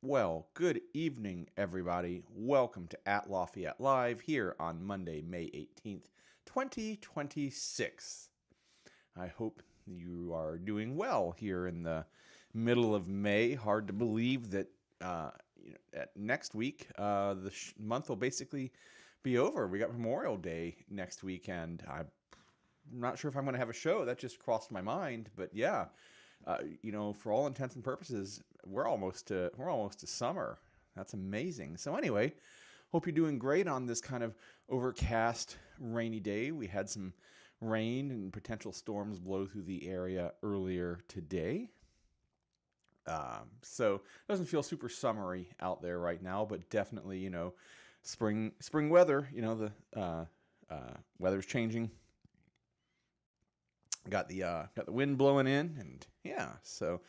Well, good evening, everybody. Welcome to At Lafayette Live here on Monday, May 18th, 2026. I hope you are doing well here in the middle of May. Hard to believe that next week, the month will basically be over. We got Memorial Day next weekend. I'm not sure if I'm going to have a show. That just crossed my mind, but yeah. For all intents and purposes, we're almost to summer. That's amazing. So anyway, hope you're doing great on this kind of overcast, rainy day. We had some rain and potential storms blow through the area earlier today. So it doesn't feel super summery out there right now, but definitely, spring weather. The weather's changing. Got the wind blowing in, and yeah, so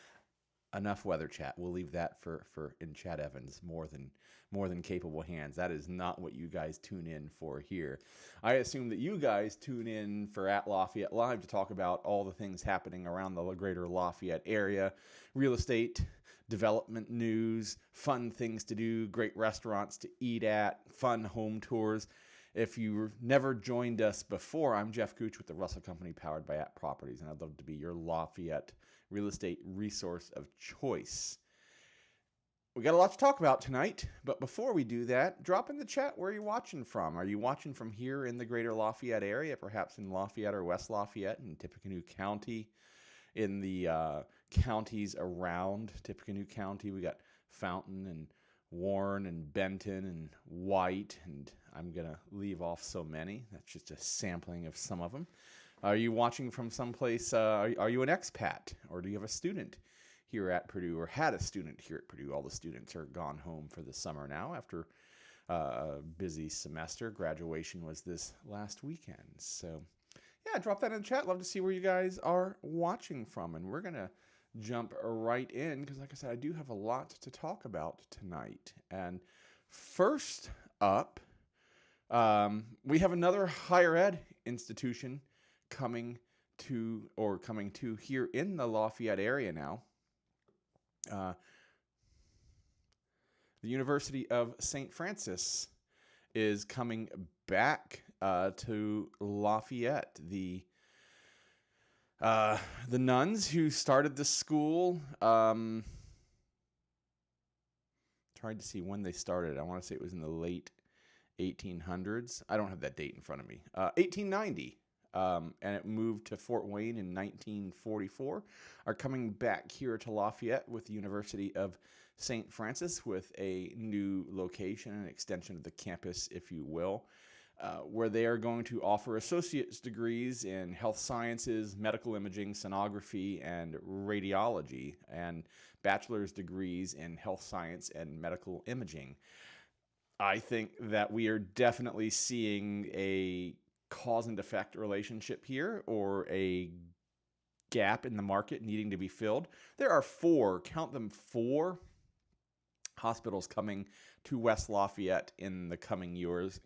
enough weather chat. We'll leave that for in Chad Evans' more than capable hands. That is not what you guys tune in for here. I assume that you guys tune in for At Lafayette Live to talk about all the things happening around the Greater Lafayette area, real estate, development news, fun things to do, great restaurants to eat at, fun home tours. If you've never joined us before, I'm Jeff Gooch with the Russell Company powered by At Properties, and I'd love to be your Lafayette real estate resource of choice. We got a lot to talk about tonight, but before we do that, drop in the chat where you're watching from. Are you watching from here in the Greater Lafayette area, perhaps in Lafayette or West Lafayette, in Tippecanoe County, in the counties around Tippecanoe County? We got Fountain and Warren and Benton and White, and I'm going to leave off so many. That's just a sampling of some of them. Are you watching from someplace? Are you an expat, or do you have a student here at Purdue, or had a student here at Purdue? All the students are gone home for the summer now after a busy semester. Graduation was this last weekend. So, yeah, drop that in the chat. Love to see where you guys are watching from, and we're going to jump right in because, like I said, I do have a lot to talk about tonight. And first up, we have another higher ed institution coming to here in the Lafayette area now. The University of St. Francis is coming back to Lafayette. The nuns who started the school, tried to see when they started. I want to say it was in the late 1800s. I don't have that date in front of me. 1890. And it moved to Fort Wayne in 1944, are coming back here to Lafayette with the University of St. Francis with a new location, an extension of the campus, if you will, where they are going to offer associate's degrees in health sciences, medical imaging, sonography, and radiology, and bachelor's degrees in health science and medical imaging. I think that we are definitely seeing a cause and effect relationship here, or a gap in the market needing to be filled. There are four hospitals coming to West Lafayette in the coming years.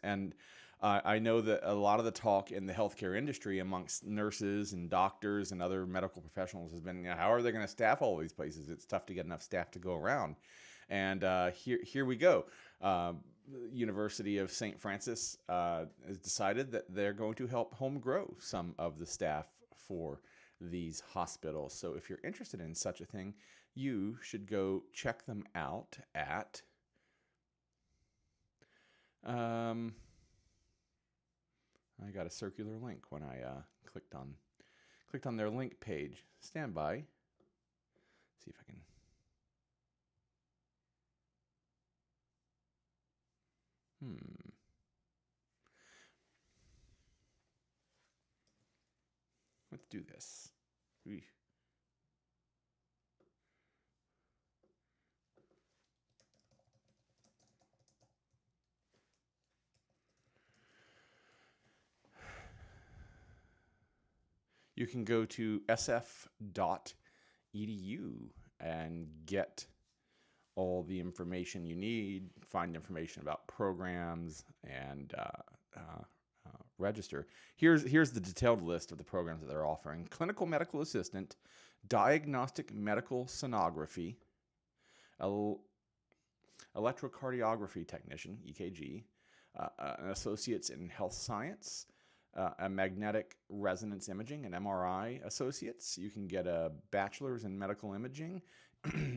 And I know that a lot of the talk in the healthcare industry amongst nurses and doctors and other medical professionals has been, how are they going to staff all these places? It's tough to get enough staff to go around. And here we go. University of St. Francis has decided that they're going to help home grow some of the staff for these hospitals. So if you're interested in such a thing, you should go check them out at I got a circular link when I clicked on their link page. Stand by. See if I can. Let's do this. You can go to sf.edu and get all the information you need, find information about programs, and register. Here's the detailed list of the programs that they're offering: clinical medical assistant, diagnostic medical sonography, electrocardiography technician, EKG, an associate's in health science, a magnetic resonance imaging, an MRI associates. You can get a bachelor's in medical imaging.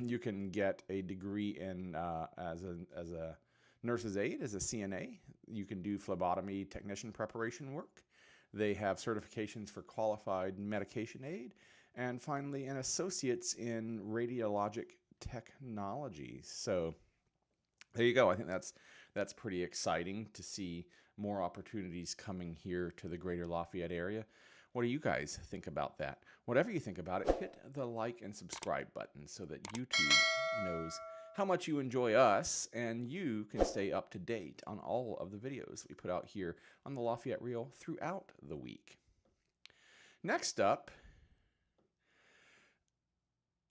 You can get a degree in as a nurse's aide, as a CNA. You can do phlebotomy technician preparation work. They have certifications for qualified medication aid. And finally, an associate's in radiologic technology. So there you go. I think that's pretty exciting to see more opportunities coming here to the Greater Lafayette area. What do you guys think about that? Whatever you think about it, hit the like and subscribe button so that YouTube knows how much you enjoy us and you can stay up to date on all of the videos we put out here on the Lafayette Reel throughout the week. Next up,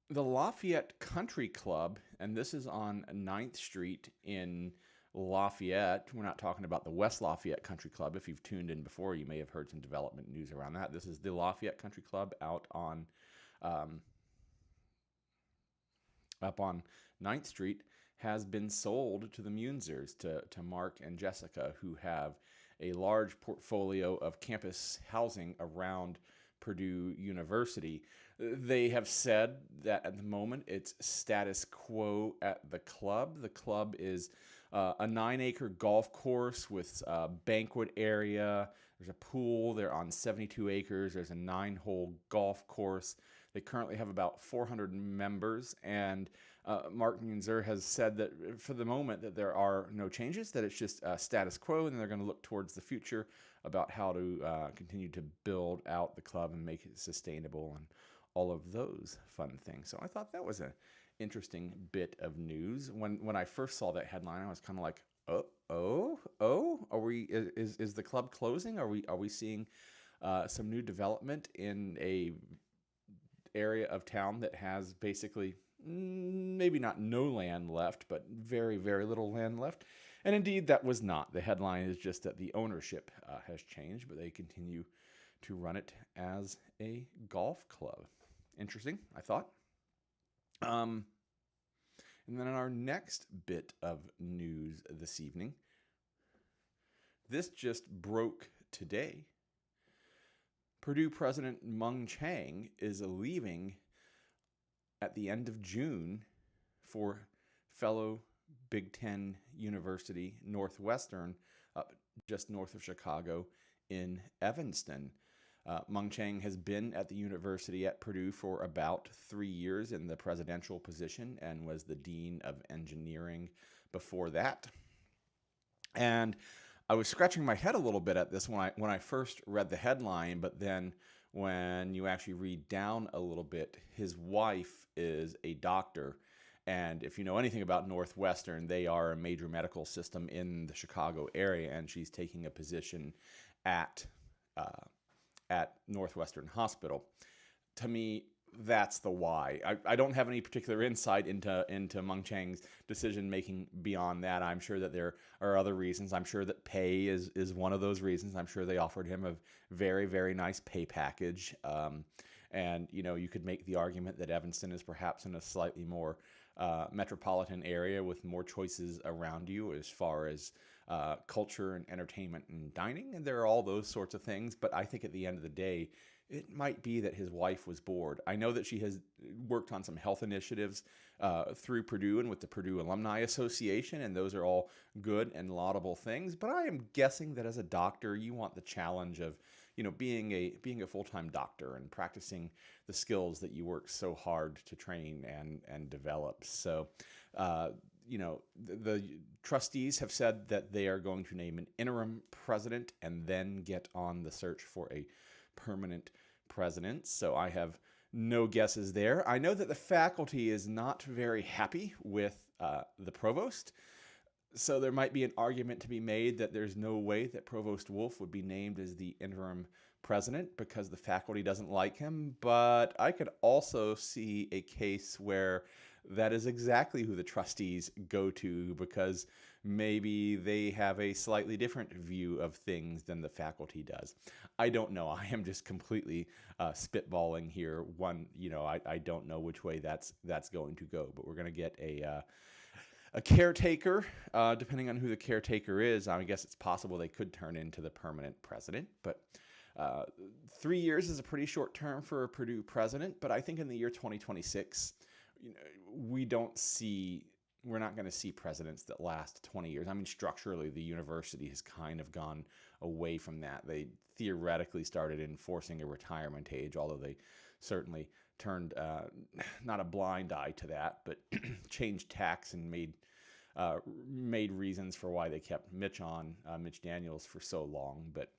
the Lafayette Country Club, and this is on 9th Street in Lafayette. We're not talking about the West Lafayette Country Club. If you've tuned in before, you may have heard some development news around that. This is the Lafayette Country Club out on up on 9th Street, has been sold to the Munzers, to Mark and Jessica, who have a large portfolio of campus housing around Purdue University. They have said that at the moment it's status quo at the club. The club is a 9-acre golf course with a banquet area. There's a pool. They're on 72 acres. There's a 9-hole golf course. They currently have about 400 members, and Mark Munzer has said that for the moment that there are no changes, that it's just status quo, and they're going to look towards the future about how to continue to build out the club and make it sustainable and all of those fun things. So I thought that was an interesting bit of news. When I first saw that headline, I was kind of like, is the club closing? Are we seeing some new development in a area of town that has basically maybe not no land left, but very, very little land left? And indeed, that was not. The headline is just that the ownership has changed, but they continue to run it as a golf club. Interesting, I thought. And then in our next bit of news this evening, this just broke today. Purdue President Mung Chiang is leaving at the end of June for fellow Big Ten University Northwestern, up just north of Chicago in Evanston. Mung Chiang has been at the university at Purdue for about 3 years in the presidential position and was the dean of engineering before that. And I was scratching my head a little bit at this when I first read the headline, but then when you actually read down a little bit, his wife is a doctor. And if you know anything about Northwestern, they are a major medical system in the Chicago area, and she's taking a position at Northwestern Hospital. To me, that's the why. I don't have any particular insight into Mung Chiang's decision-making beyond that. I'm sure that there are other reasons. I'm sure that pay is one of those reasons. I'm sure they offered him a very, very nice pay package. And, you know, you could make the argument that Evanston is perhaps in a slightly more metropolitan area with more choices around you as far as culture and entertainment and dining. And there are all those sorts of things. But I think at the end of the day, it might be that his wife was bored. I know that she has worked on some health initiatives through Purdue and with the Purdue Alumni Association, and those are all good and laudable things. But I am guessing that as a doctor, you want the challenge of, you know, being a full-time doctor and practicing the skills that you work so hard to train and develop. So, you know, the trustees have said that they are going to name an interim president and then get on the search for a permanent president. So I have no guesses there. I know that the faculty is not very happy with the provost. So there might be an argument to be made that there's no way that Provost Wolf would be named as the interim president because the faculty doesn't like him. But I could also see a case where that is exactly who the trustees go to because maybe they have a slightly different view of things than the faculty does. I don't know. I am just completely spitballing here. I don't know which way that's going to go, but we're going to get a caretaker, depending on who the caretaker is. I guess it's possible they could turn into the permanent president, but 3 years is a pretty short term for a Purdue president. But I think in the year 2026, we're not going to see presidents that last 20 years. I mean, structurally, the university has kind of gone away from that. They theoretically started enforcing a retirement age, although they certainly turned not a blind eye to that, but changed tacks and made reasons for why they kept Mitch Daniels for so long. But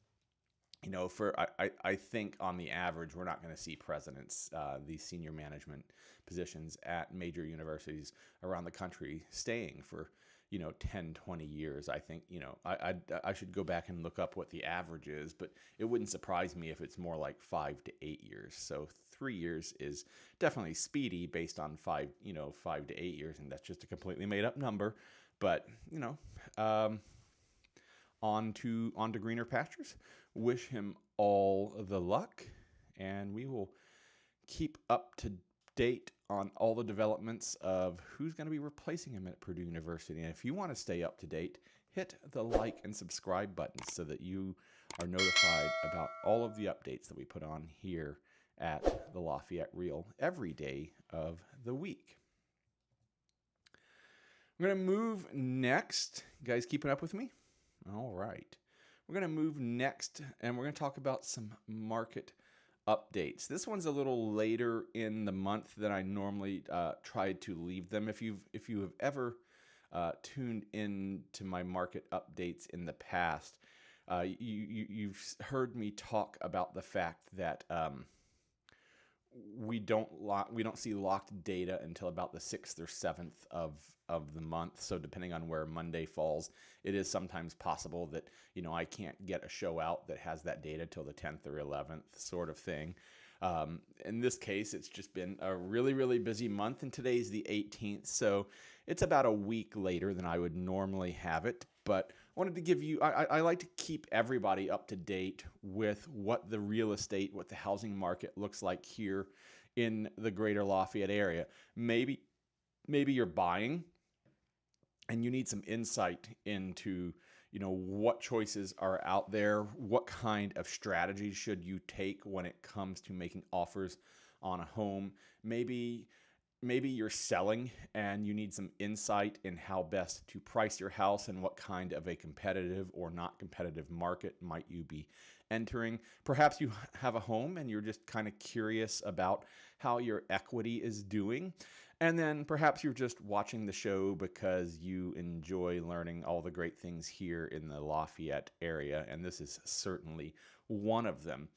I think on the average, we're not going to see presidents, these senior management positions at major universities around the country staying for 10, 20 years. I think, I should go back and look up what the average is, but it wouldn't surprise me if it's more like 5 to 8 years. So 3 years is definitely speedy based on 5 to 8 years. And that's just a completely made up number. But, on to greener pastures. Wish him all the luck, and we will keep up to date on all the developments of who's going to be replacing him at Purdue University. And if you want to stay up to date, hit the like and subscribe buttons so that you are notified about all of the updates that we put on here at the Lafayette Reel every day of the week. I'm going to move next. You guys keeping up with me? All right. We're going to move next, and we're going to talk about some market updates. This one's a little later in the month than I normally try to leave them. If you have ever tuned in to my market updates in the past, you've heard me talk about the fact that we don't see locked data until about the 6th or 7th of the month. So depending on where Monday falls, it is sometimes possible that I can't get a show out that has that data till the 10th or 11th sort of thing. In this case, it's just been a really, really busy month, and today's the 18th, so it's about a week later than I would normally have it. But I wanted to give you, I like to keep everybody up to date with what the real estate, what the housing market looks like here in the Greater Lafayette area. Maybe you're buying and you need some insight into, what choices are out there, what kind of strategies should you take when it comes to making offers on a home. Maybe you're selling and you need some insight in how best to price your house and what kind of a competitive or not competitive market might you be entering. Perhaps you have a home and you're just kind of curious about how your equity is doing. And then perhaps you're just watching the show because you enjoy learning all the great things here in the Lafayette area, and this is certainly one of them.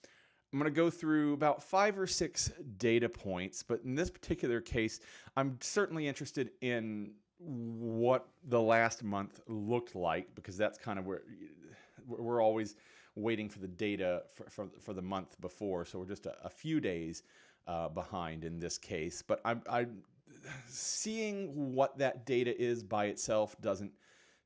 I'm going to go through about 5 or 6 data points, but in this particular case, I'm certainly interested in what the last month looked like, because that's kind of where we're always waiting for the data for the month before, so we're just a few days behind in this case. But I'm seeing what that data is by itself doesn't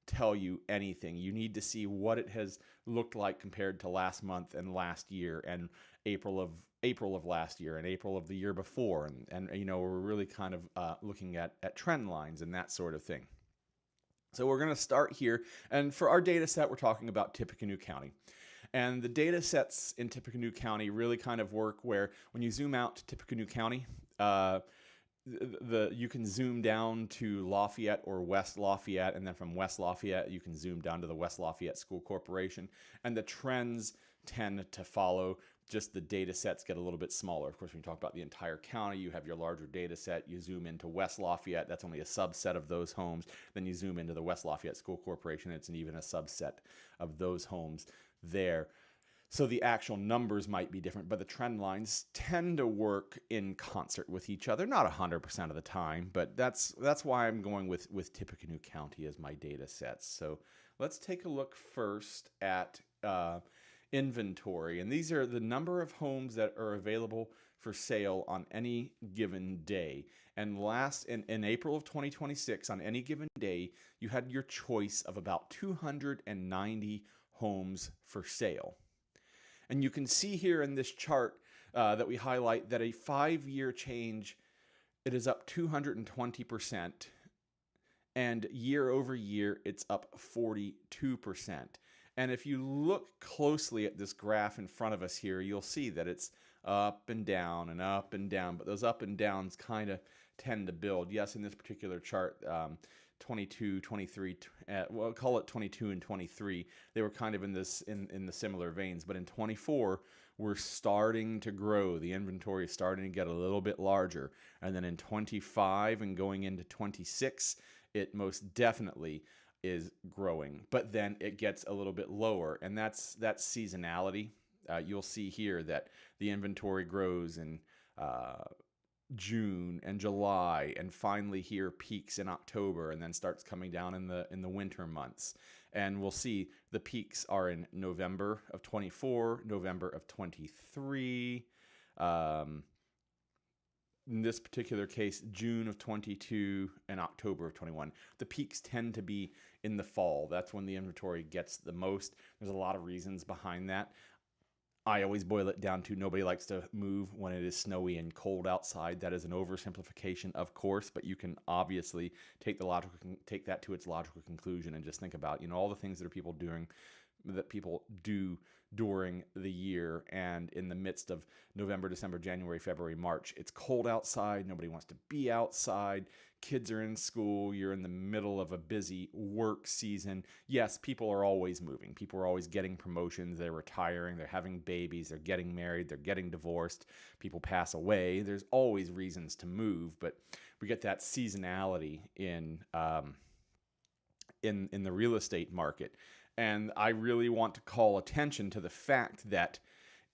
tell you anything. You need to see what it has looked like compared to last month and last year and April of last year and April of the year before, and we're really kind of looking at trend lines and that sort of thing. So we're going to start here, and for our data set, we're talking about Tippecanoe County. And the data sets in Tippecanoe County really kind of work where when you zoom out to Tippecanoe County, you can zoom down to Lafayette or West Lafayette, and then from West Lafayette, you can zoom down to the West Lafayette School Corporation, and the trends tend to follow. Just the data sets get a little bit smaller. Of course, when you talk about the entire county, you have your larger data set. You zoom into West Lafayette, that's only a subset of those homes. Then you zoom into the West Lafayette School Corporation, it's even a subset of those homes there. So the actual numbers might be different, but the trend lines tend to work in concert with each other. Not 100% of the time, but that's why I'm going with Tippecanoe County as my data sets. So let's take a look first at inventory. And these are the number of homes that are available for sale on any given day. And in April of 2026, on any given day, you had your choice of about 290 homes for sale. And you can see here in this chart that we highlight that a 5-year change, it is up 220%. And year over year, it's up 42%. And if you look closely at this graph in front of us here, you'll see that it's up and down and up and down, but those up and downs kind of tend to build. Yes, in this particular chart, 22, 23, well, call it 22 and 23, they were kind of in the similar veins, but in 24, we're starting to grow. The inventory is starting to get a little bit larger. And then in 25 and going into 26, it most definitely is growing, but then it gets a little bit lower, and that's seasonality. You'll see here that the inventory grows in June and July, and finally here peaks in October, and then starts coming down in the winter months. And we'll see the peaks are in November of 24, November of 23. In this particular case, June of 22 and October of 21. The peaks tend to be in the fall. That's when the inventory gets the most. There's a lot of reasons behind that. I always boil it down to nobody likes to move when it is snowy and cold outside. That is an oversimplification, of course, but you can obviously take that to its logical conclusion and just think about, all the things that people do during the year, and in the midst of November, December, January, February, March. It's cold outside. Nobody wants to be outside. Kids are in school. You're in the middle of a busy work season. Yes, people are always moving. People are always getting promotions. They're retiring. They're having babies. They're getting married. They're getting divorced. People pass away. There's always reasons to move, but we get that seasonality in the real estate market. And I really want to call attention to the fact that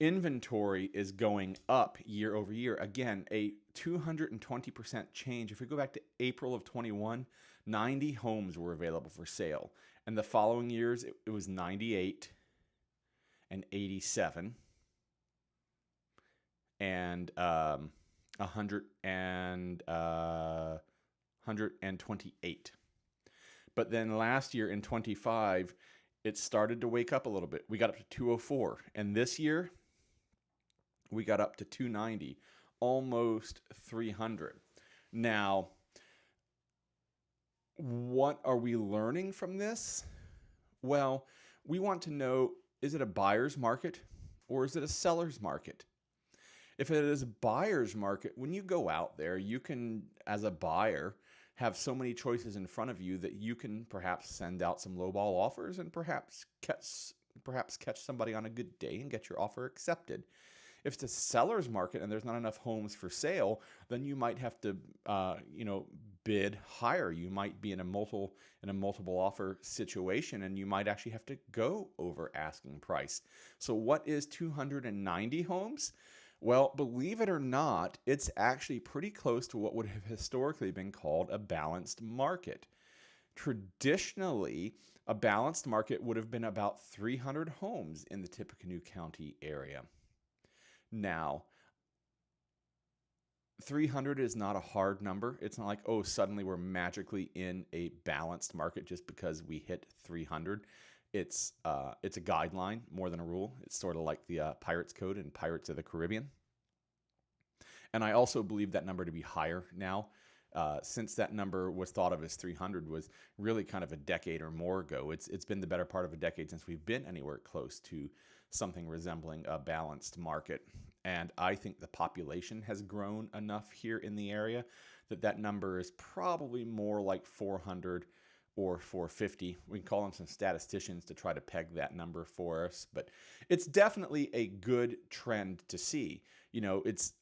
inventory is going up year over year. Again, a 220% change. If we go back to April of 21, 90 homes were available for sale. And the following years, it was 98 and 87 and 128. But then last year in 25, it started to wake up a little bit. We got up to 204. And this year, we got up to 290, almost 300. Now, what are we learning from this? Well, we want to know, is it a buyer's market or is it a seller's market? If it is a buyer's market, when you go out there, you can, as a buyer, have so many choices in front of you that you can perhaps send out some lowball offers and perhaps catch somebody on a good day and get your offer accepted. If it's a seller's market and there's not enough homes for sale, then you might have to, bid higher. You might be in a multiple offer situation, and you might actually have to go over asking price. So what is 290 homes? Well, believe it or not, it's actually pretty close to what would have historically been called a balanced market. Traditionally, a balanced market would have been about 300 homes in the Tippecanoe County area. Now, 300 is not a hard number. It's not like, oh, suddenly we're magically in a balanced market just because we hit 300. It's a guideline more than a rule. It's sort of like the Pirates Code in Pirates of the Caribbean. And I also believe that number to be higher now, since that number was thought of as 300 was really kind of a decade or more ago. It's been the better part of a decade since we've been anywhere close to something resembling a balanced market. And I think the population has grown enough here in the area that number is probably more like 400 or 450. We can call on some statisticians to try to peg that number for us, but it's definitely a good trend to see. It's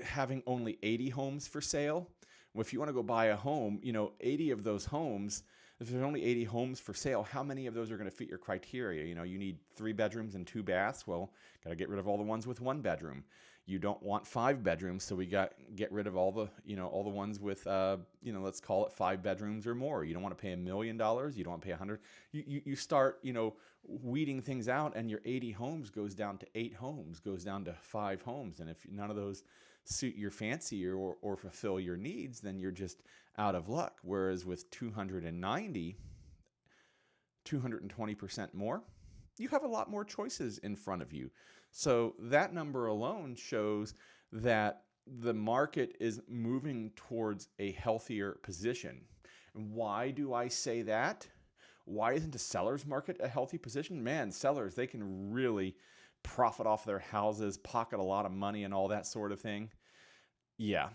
having only 80 homes for sale. If you want to go buy a home, 80 of those homes, if there's only 80 homes for sale, how many of those are going to fit your criteria? You need 3 bedrooms and 2 baths. Well, got to get rid of all the ones with 1 bedroom. You don't want 5 bedrooms, so we get rid of all the ones with let's call it 5 bedrooms or more. You don't want to pay $1 million. You don't want to pay $100. You start weeding things out, and your 80 homes goes down to 8 homes, goes down to 5 homes, and if none of those suit your fancy or fulfill your needs, then you're just out of luck. Whereas with 290, 220% more, you have a lot more choices in front of you. So that number alone shows that the market is moving towards a healthier position. And why do I say that? Why isn't a seller's market a healthy position? Man, sellers, they can really profit off their houses, pocket a lot of money and all that sort of thing. Yeah,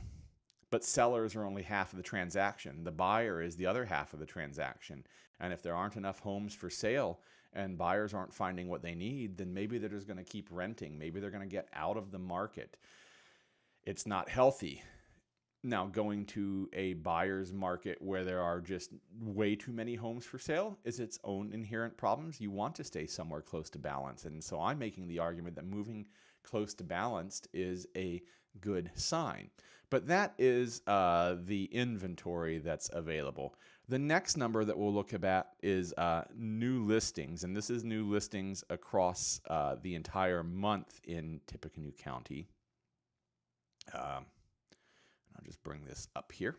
but sellers are only half of the transaction. The buyer is the other half of the transaction. And if there aren't enough homes for sale and buyers aren't finding what they need, then maybe they're just going to keep renting. Maybe they're going to get out of the market. It's not healthy. Now, going to a buyer's market where there are just way too many homes for sale is its own inherent problems. You want to stay somewhere close to balance. And so I'm making the argument that moving close to balanced is a good sign. But that is the inventory that's available. The next number that we'll look at is new listings. And this is new listings across the entire month in Tippecanoe County. I'll just bring this up here.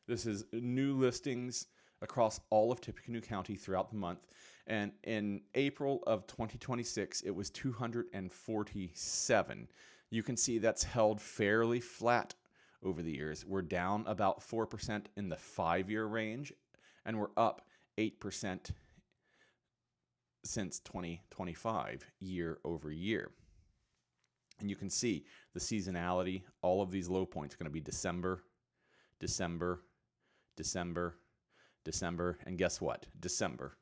This is new listings across all of Tippecanoe County throughout the month. And in April of 2026, it was 247. You can see that's held fairly flat over the years. We're down about 4% in the 5-year range, and we're up 8% since 2025, year over year. And you can see the seasonality. All of these low points are going to be December, December, December, December, and guess what? December.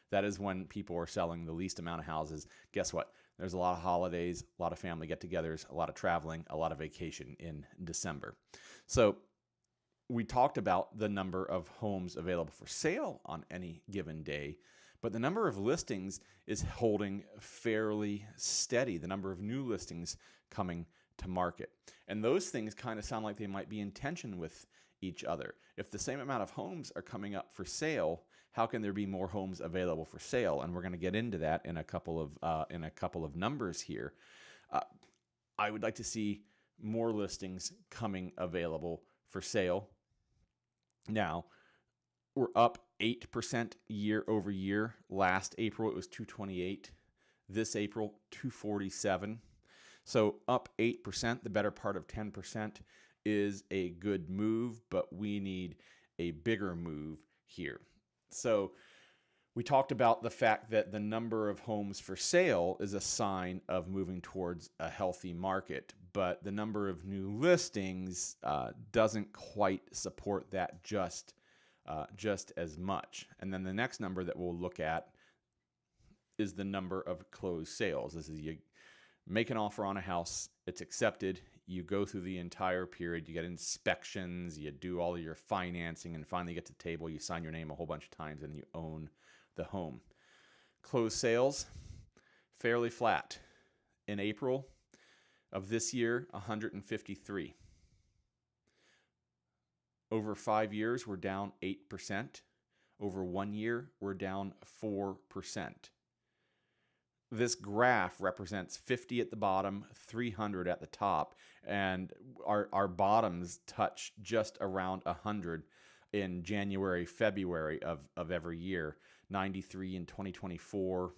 That is when people are selling the least amount of houses. Guess what? There's a lot of holidays, a lot of family get-togethers, a lot of traveling, a lot of vacation in December. So we talked about the number of homes available for sale on any given day, but the number of listings is holding fairly steady, the number of new listings coming to market. And those things kind of sound like they might be in tension with each other. If the same amount of homes are coming up for sale, how can there be more homes available for sale? And we're going to get into that in a couple of numbers here. I would like to see more listings coming available for sale. Now, we're up 8% year over year. Last April, it was 228. This April, 247. So up 8%, the better part of 10% is a good move, but we need a bigger move here. So we talked about the fact that the number of homes for sale is a sign of moving towards a healthy market, but the number of new listings doesn't quite support that just as much. And then the next number that we'll look at is the number of closed sales. This is you make an offer on a house, it's accepted, you go through the entire period, you get inspections, you do all of your financing, and finally get to the table, you sign your name a whole bunch of times, and you own the home. Closed sales, fairly flat. In April of this year, 153. Over 5 years, we're down 8%. Over 1 year, we're down 4%. This graph represents 50 at the bottom, 300 at the top, and our bottoms touch just around 100 in January, February of every year. 93 in 2024,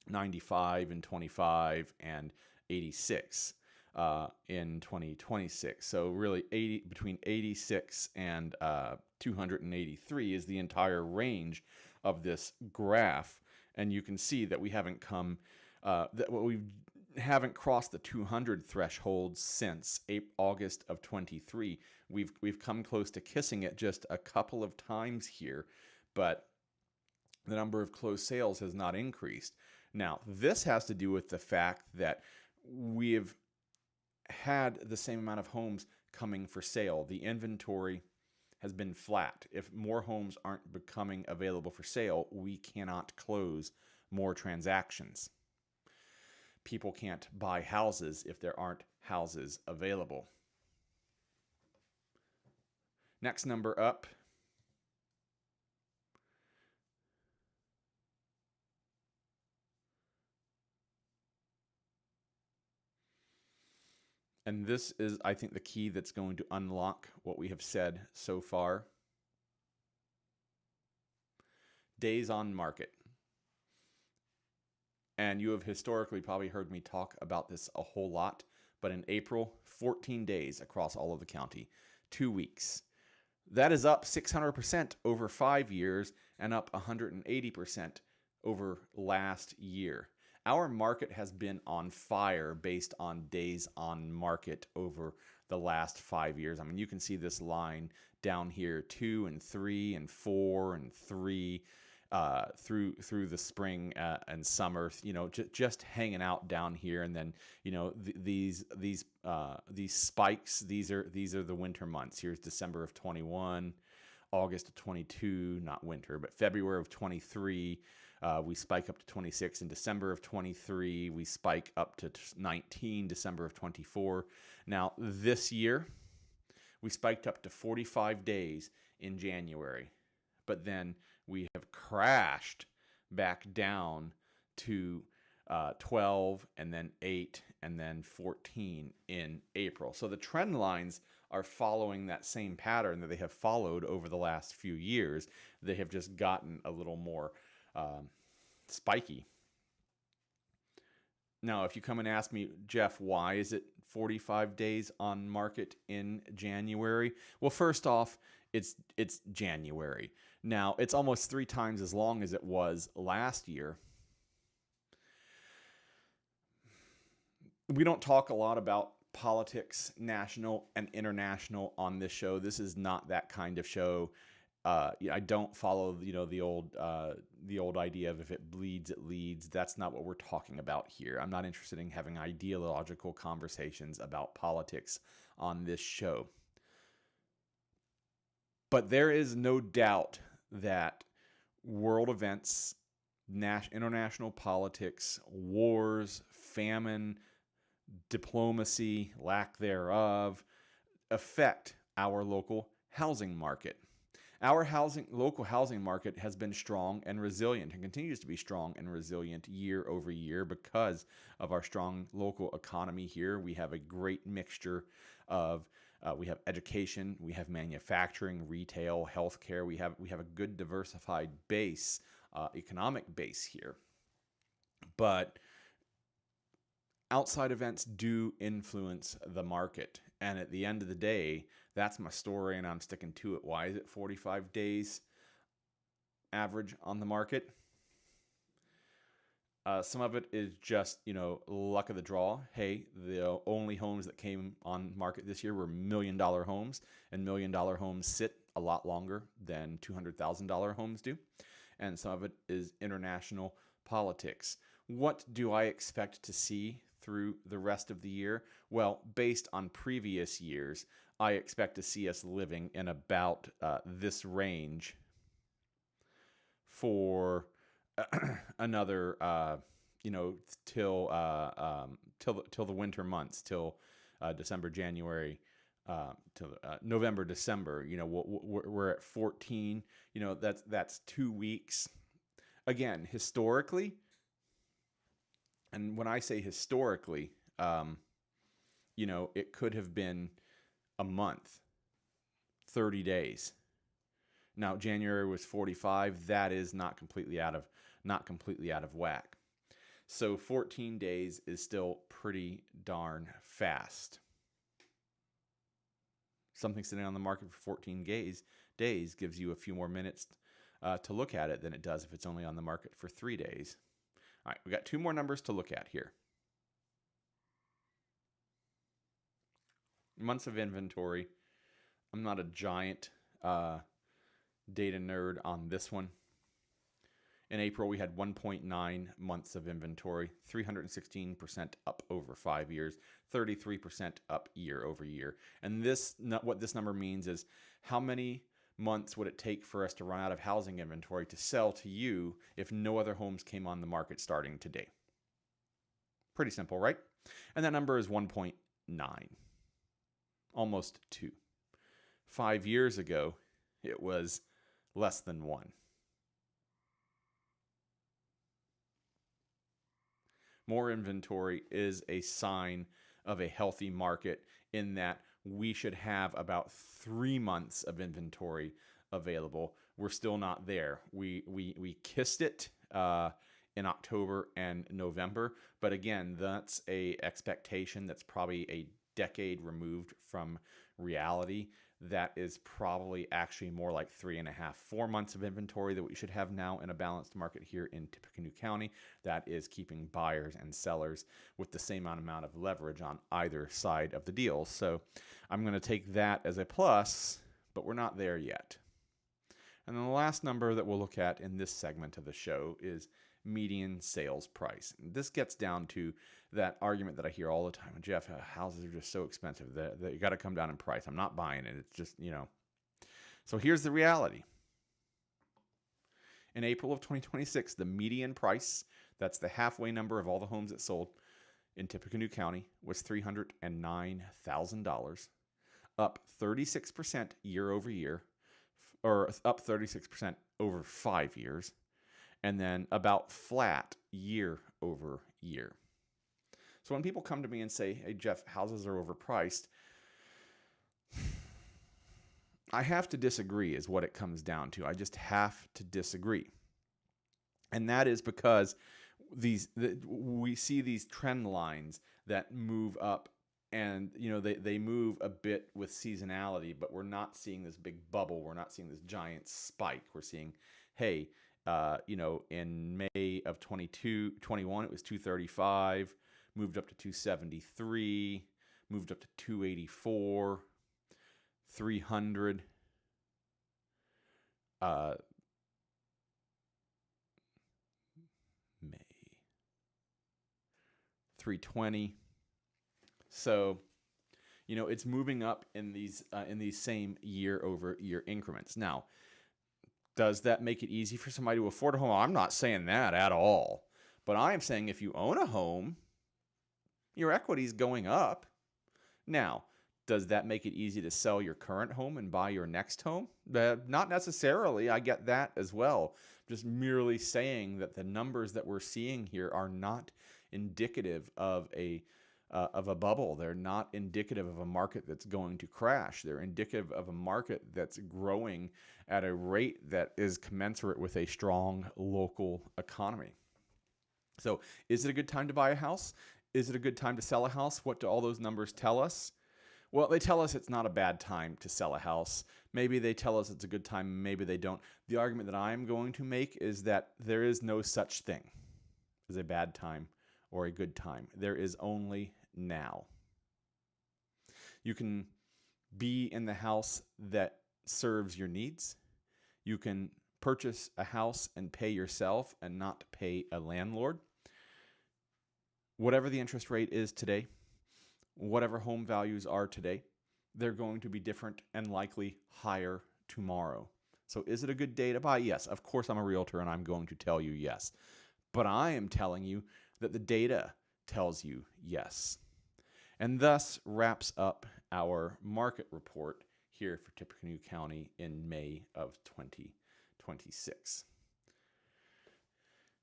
95 in 25, and 86 in 2026. So really between 86 and 283 is the entire range of this graph. And you can see that we haven't crossed the 200 threshold since August of 23. We've come close to kissing it just a couple of times here, but the number of closed sales has not increased. Now, this has to do with the fact that we've had the same amount of homes coming for sale. The inventory has been flat. If more homes aren't becoming available for sale, we cannot close more transactions. People can't buy houses if there aren't houses available. Next number up. And this is, I think, the key that's going to unlock what we have said so far. Days on market. And you have historically probably heard me talk about this a whole lot, but in April, 14 days across all of the county. 2 weeks. That is up 600% over 5 years and up 180% over last year. Our market has been on fire based on days on market over the last 5 years. I mean, you can see this line down here, 2 and 3 and 4 and 3 through the spring and summer. Just hanging out down here, and then these spikes. These are the winter months. Here's December of 21, August of 22, not winter, but February of 23. We spike up to 26 in December of 23. We spike up to 19 December of 24. Now, this year, we spiked up to 45 days in January, but then we have crashed back down to 12 and then 8 and then 14 in April. So the trend lines are following that same pattern that they have followed over the last few years. They have just gotten a little more spiky. Now, if you come and ask me, Jeff, why is it 45 days on market in January? Well, first off, it's January. Now, it's almost 3 times as long as it was last year. We don't talk a lot about politics, national and international, on this show. This is not that kind of show. I don't follow, the old idea of if it bleeds, it leads. That's not what we're talking about here. I'm not interested in having ideological conversations about politics on this show. But there is no doubt that world events, international politics, wars, famine, diplomacy, lack thereof, affect our local housing market. Our local housing market has been strong and resilient and continues to be strong and resilient year over year because of our strong local economy here. We have a great mixture of we have education, we have manufacturing, retail, healthcare. We have a good diversified base, economic base here. But outside events do influence the market. And at the end of the day, that's my story, and I'm sticking to it. Why is it 45 days average on the market? Some of it is just, luck of the draw. Hey, the only homes that came on market this year were $1 million homes, and $1 million homes sit a lot longer than $200,000 homes do. And some of it is international politics. What do I expect to see through the rest of the year? Well, based on previous years, I expect to see us living in about this range for another, till the winter months, till December, January, till November, December. We're at 14. That's 2 weeks. Again, historically, and when I say historically, it could have been a month, 30 days. Now, January was 45. That is not completely out of whack. So 14 days is still pretty darn fast. Something sitting on the market for 14 days gives you a few more minutes to look at it than it does if it's only on the market for 3 days. All right, we got 2 more numbers to look at here. Months of inventory. I'm not a giant data nerd on this one. In April, we had 1.9 months of inventory, 316% up over 5 years, 33% up year over year. And what this number means is how many months would it take for us to run out of housing inventory to sell to you if no other homes came on the market starting today? Pretty simple, right? And that number is 1.9, almost 2. 5 years ago, it was less than 1. More inventory is a sign of a healthy market in that we should have about 3 months of inventory available. We're still not there. We kissed it in October and November, but again, that's a expectation that's probably a decade removed from reality. that is probably actually more like 3.5, 4 months of inventory that we should have now in a balanced market here in Tippecanoe County. That is keeping buyers and sellers with the same amount of leverage on either side of the deal. So I'm going to take that as a plus, but we're not there yet. And then the last number that we'll look at in this segment of the show is median sales price. And this gets down to that argument that I hear all the time. Jeff, houses are just so expensive that you got to come down in price. I'm not buying it. It's just, So here's the reality. In April of 2026, the median price, that's the halfway number of all the homes that sold in Tippecanoe County, was $309,000, up 36% year over year, or up 36% over 5 years, and then about flat year over year. So when people come to me and say, hey, Jeff, houses are overpriced, I have to disagree is what it comes down to. I just have to disagree. And that is because we see these trend lines that move up, and they move a bit with seasonality, but we're not seeing this big bubble. We're not seeing this giant spike. We're seeing, hey, in May of 21, it was 235, moved up to 273, moved up to 284, 300. May 320. So, it's moving up in these same year over year increments. Now, does that make it easy for somebody to afford a home? I'm not saying that at all. But I am saying if you own a home, your equity is going up. Now, does that make it easy to sell your current home and buy your next home? Not necessarily. I get that as well. Just merely saying that the numbers that we're seeing here are not indicative of a bubble. They're not indicative of a market that's going to crash. They're indicative of a market that's growing at a rate that is commensurate with a strong local economy. So is it a good time to buy a house? Is it a good time to sell a house? What do all those numbers tell us? Well, they tell us it's not a bad time to sell a house. Maybe they tell us it's a good time, maybe they don't. The argument that I'm going to make is that there is no such thing as a bad time or a good time. There is only now. You can be in the house that serves your needs. You can purchase a house and pay yourself and not pay a landlord. Whatever the interest rate is today, whatever home values are today, they're going to be different and likely higher tomorrow. So is it a good day to buy? Yes, of course I'm a realtor and I'm going to tell you yes. But I am telling you that the data tells you yes. And thus wraps up our market report here for Tippecanoe County in May of 2026.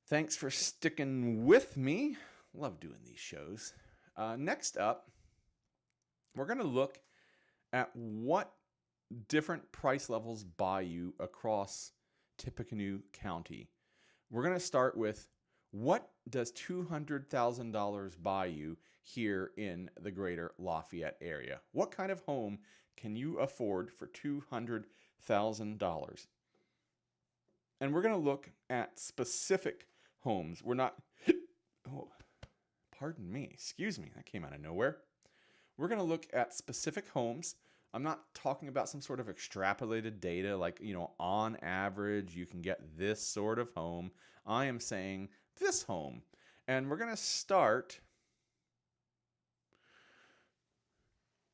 Thanks for sticking with me. Love doing these shows. Next up, we're going to look at what different price levels buy you across Tippecanoe County. We're going to start with what does $200,000 buy you here in the Greater Lafayette area? What kind of home can you afford for $200,000? And we're going to look at specific homes. We're not... Oh, pardon me. Excuse me. That came out of nowhere. We're going to look at specific homes. I'm not talking about some sort of extrapolated data like, on average, you can get this sort of home. I am saying this home. And we're going to start.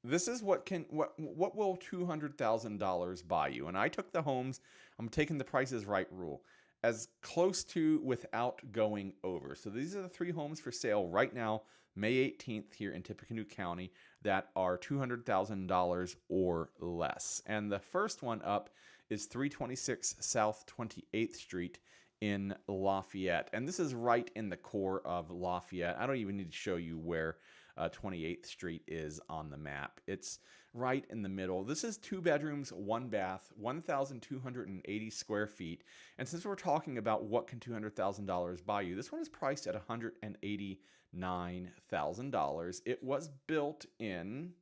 This is what will $200,000 buy you? And I took the homes, I'm taking the Price is Right rule, as close to without going over. So these are the 3 homes for sale right now, May 18th here in Tippecanoe County, that are $200,000 or less. And the first one up is 326 South 28th Street in Lafayette. And this is right in the core of Lafayette. I don't even need to show you where 28th Street is on the map. It's right in the middle. This is 2 bedrooms, 1 bath, 1,280 square feet. And since we're talking about what can $200,000 buy you, this one is priced at $189,000. It was built in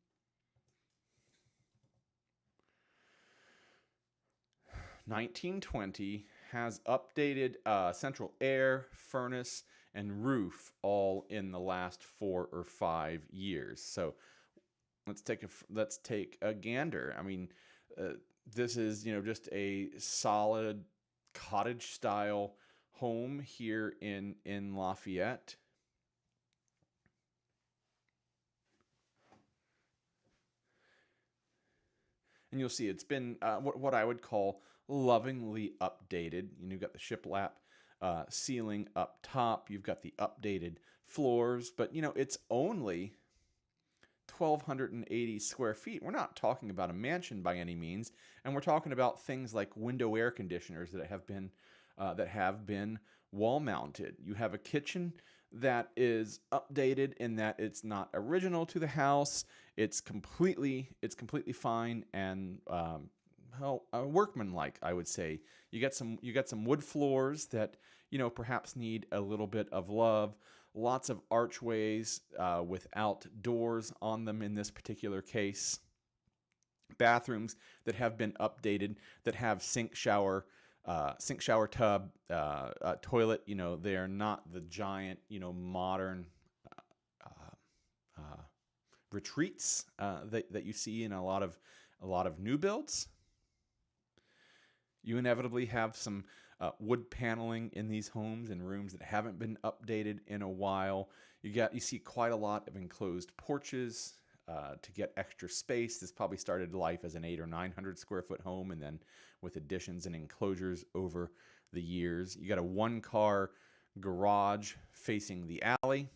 1920, has updated central air, furnace, and roof all in the last 4 or 5 years. So let's take a gander. I mean, this is just a solid cottage style home here in Lafayette. And you'll see it's been what I would call lovingly updated. You've got the shiplap ceiling up top. You've got the updated floors, but it's only 1,280 square feet. We're not talking about a mansion by any means, and we're talking about things like window air conditioners that have been wall mounted. You have a kitchen that is updated in that it's not original to the house. It's completely fine and workmanlike, I would say. You got some wood floors that perhaps need a little bit of love. Lots of archways without doors on them in this particular case. Bathrooms that have been updated, that have sink, shower tub, toilet. They are not the giant, modern retreats that you see in a lot of new builds. You inevitably have some wood paneling in these homes and rooms that haven't been updated in a while. You see quite a lot of enclosed porches to get extra space. This probably started life as an 800 or 900 square foot home, and then with additions and enclosures over the years. You got a 1-car garage facing the alley.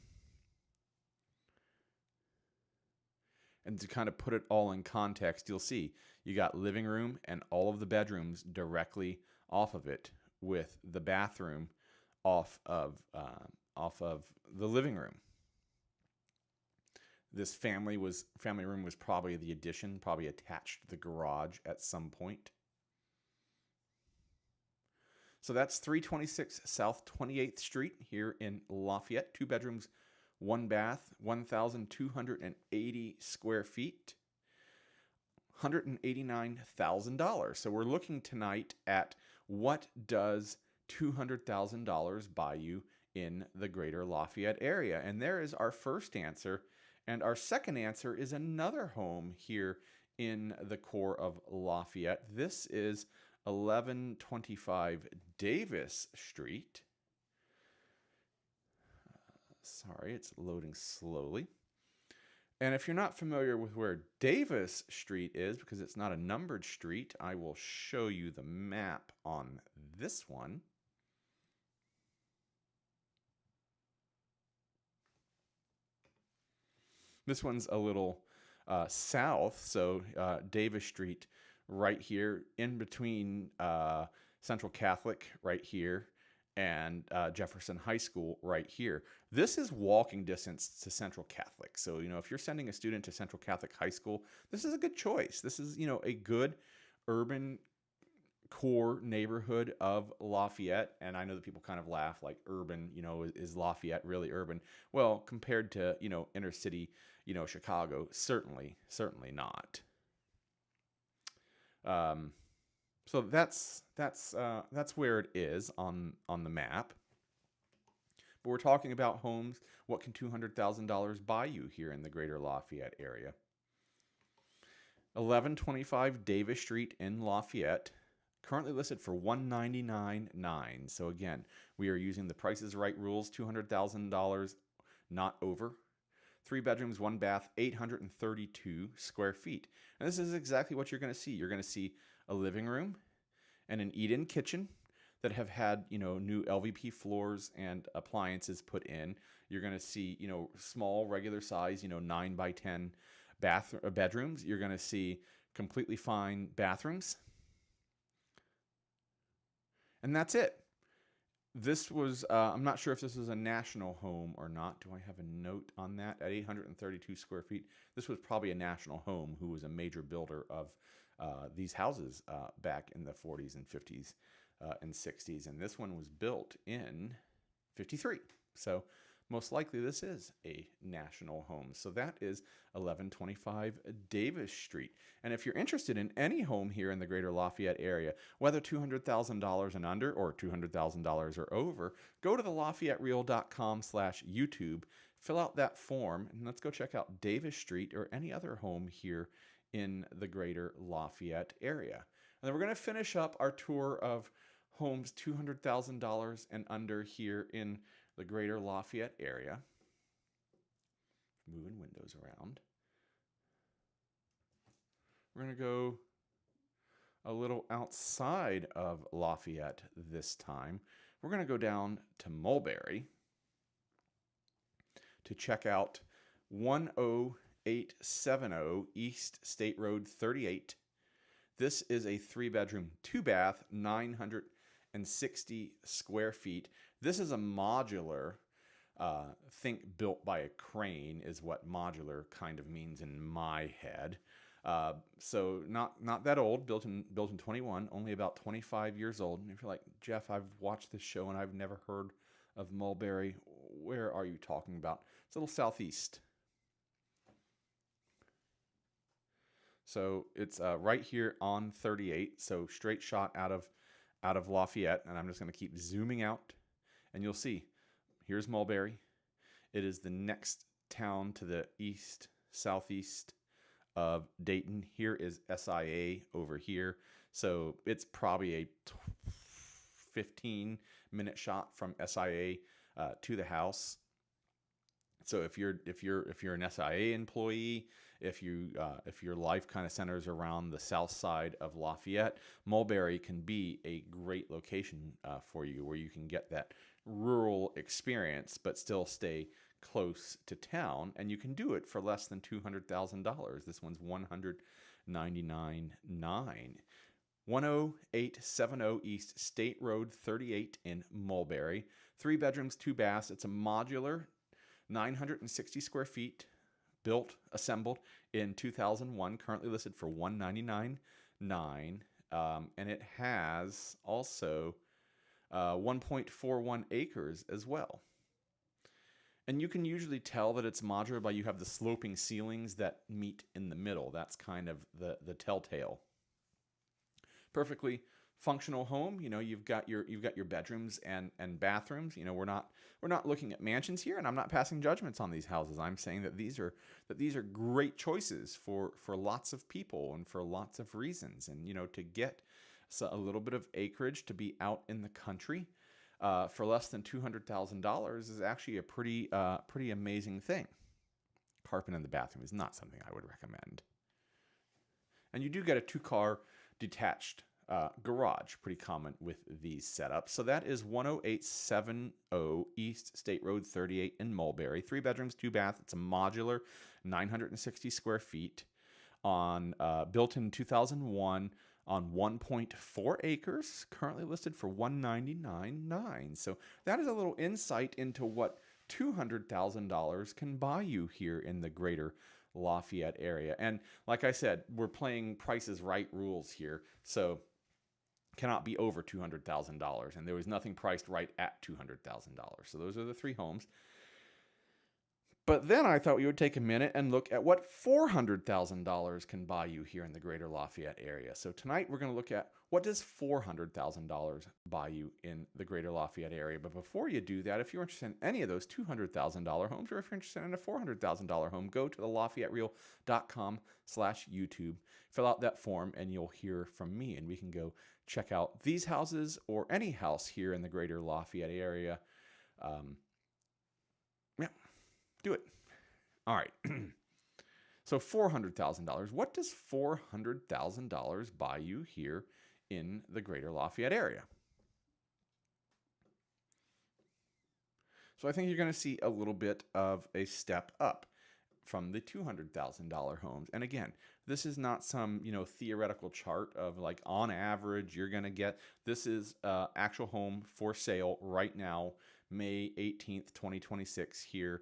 And to kind of put it all in context, you'll see you got living room and all of the bedrooms directly off of it, with the bathroom off of the living room. This family room was probably the addition, probably attached to the garage at some point. So that's 326 South 28th Street here in Lafayette. 2 bedrooms, 1 bath, 1,280 square feet, $189,000. So we're looking tonight at what does $200,000 buy you in the Greater Lafayette area? And there is our first answer. And our second answer is another home here in the core of Lafayette. This is 1125 Davis Street. Sorry, it's loading slowly. And if you're not familiar with where Davis Street is, because it's not a numbered street, I will show you the map on this one. This one's a little south, so Davis Street right here, in between Central Catholic right here and Jefferson High School right here. This is walking distance to Central Catholic. So, if you're sending a student to Central Catholic High School, this is a good choice. This is, a good urban core neighborhood of Lafayette. And I know that people kind of laugh, like, urban, is Lafayette really urban? Well, compared to, inner city, Chicago, certainly not. So that's where it is on the map. But we're talking about homes. What can $200,000 buy you here in the Greater Lafayette area? 1125 Davis Street in Lafayette, currently listed for $199,900. So again, we are using the Price is Right rules, $200,000, not over. 3 bedrooms, 1 bath, 832 square feet. And this is exactly what you're going to see. You're going to see a living room and an eat-in kitchen that have had, new LVP floors and appliances put in. You're going to see, small, regular size, 9 by 10 bedrooms. You're going to see completely fine bathrooms. And that's it. This was, I'm not sure if this was a national home or not. Do I have a note on that? At 832 square feet, this was probably a national home who was a major builder of these houses back in the 40s and 50s and 60s. And this one was built in 53. So most likely this is a national home. So that is 1125 Davis Street. And if you're interested in any home here in the Greater Lafayette area, whether $200,000 and under or $200,000 or over, go to the LafayetteReal.com/YouTube, fill out that form, and let's go check out Davis Street or any other home here in the Greater Lafayette area. And then we're going to finish up our tour of homes $200,000 and under here in the Greater Lafayette area. Moving windows around. We're going to go a little outside of Lafayette this time. We're going to go down to Mulberry to check out 10870 East State Road 38. This is a 3-bedroom, 2-bath, 960 square feet. This is a modular, think built by a crane is what modular kind of means in my head. So not that old, built in 21, only about 25 years old. And if you're like, Jeff, I've watched this show and I've never heard of Mulberry, where are you talking about? It's a little southeast. So it's right here on 38, so straight shot out of Lafayette, and I'm just going to keep zooming out, and you'll see, here's Mulberry. It is the next town to the southeast of Dayton. Here is SIA over here, so it's probably a 15-minute shot from SIA to the house. So if you're an SIA employee, if your life kind of centers around the south side of Lafayette, Mulberry can be a great location for you, where you can get that rural experience but still stay close to town, and you can do it for less than $200,000. This one's $199,900. 10870 East State Road 38 in Mulberry. 3 bedrooms, 2 baths. It's a modular, 960 square feet, built, assembled in 2001, currently listed for $199,900, and it has also 1.41 acres as well. And you can usually tell that it's modular by you have the sloping ceilings that meet in the middle. That's kind of the telltale. Perfectly functional home. You know, you've got your bedrooms and bathrooms. You know, we're not looking at mansions here, and I'm not passing judgments on these houses. I'm saying that these are great choices for lots of people and for lots of reasons. And you know, to get a little bit of acreage to be out in the country for less than $200,000 is actually a pretty amazing thing. Carpet in the bathroom is not something I would recommend. And you do get a 2-car detached garage, pretty common with these setups. So that is 10870 East State Road 38 in Mulberry. 3 bedrooms, 2 baths. It's a modular, 960 square feet, on built in 2001 on 1.4 acres, currently listed for $199,900. So that is a little insight into what $200,000 can buy you here in the Greater Lafayette area. And like I said, we're playing Price is Right rules here, so cannot be over $200,000, and there was nothing priced right at $200,000. So those are the 3 homes. But then I thought we would take a minute and look at what $400,000 can buy you here in the Greater Lafayette area. So tonight we're going to look at what does $400,000 buy you in the Greater Lafayette area. But before you do that, if you're interested in any of those $200,000 homes, or if you're interested in a $400,000 home, go to the LafayetteReal.com/YouTube, fill out that form, and you'll hear from me, and we can go check out these houses or any house here in the Greater Lafayette area. Do it. All right. So $400,000. What does $400,000 buy you here in the Greater Lafayette area? So I think you're going to see a little bit of a step up from the $200,000 homes. And again, this is not some, theoretical chart of like on average you're going to get. This is actual home for sale right now, May 18th, 2026 here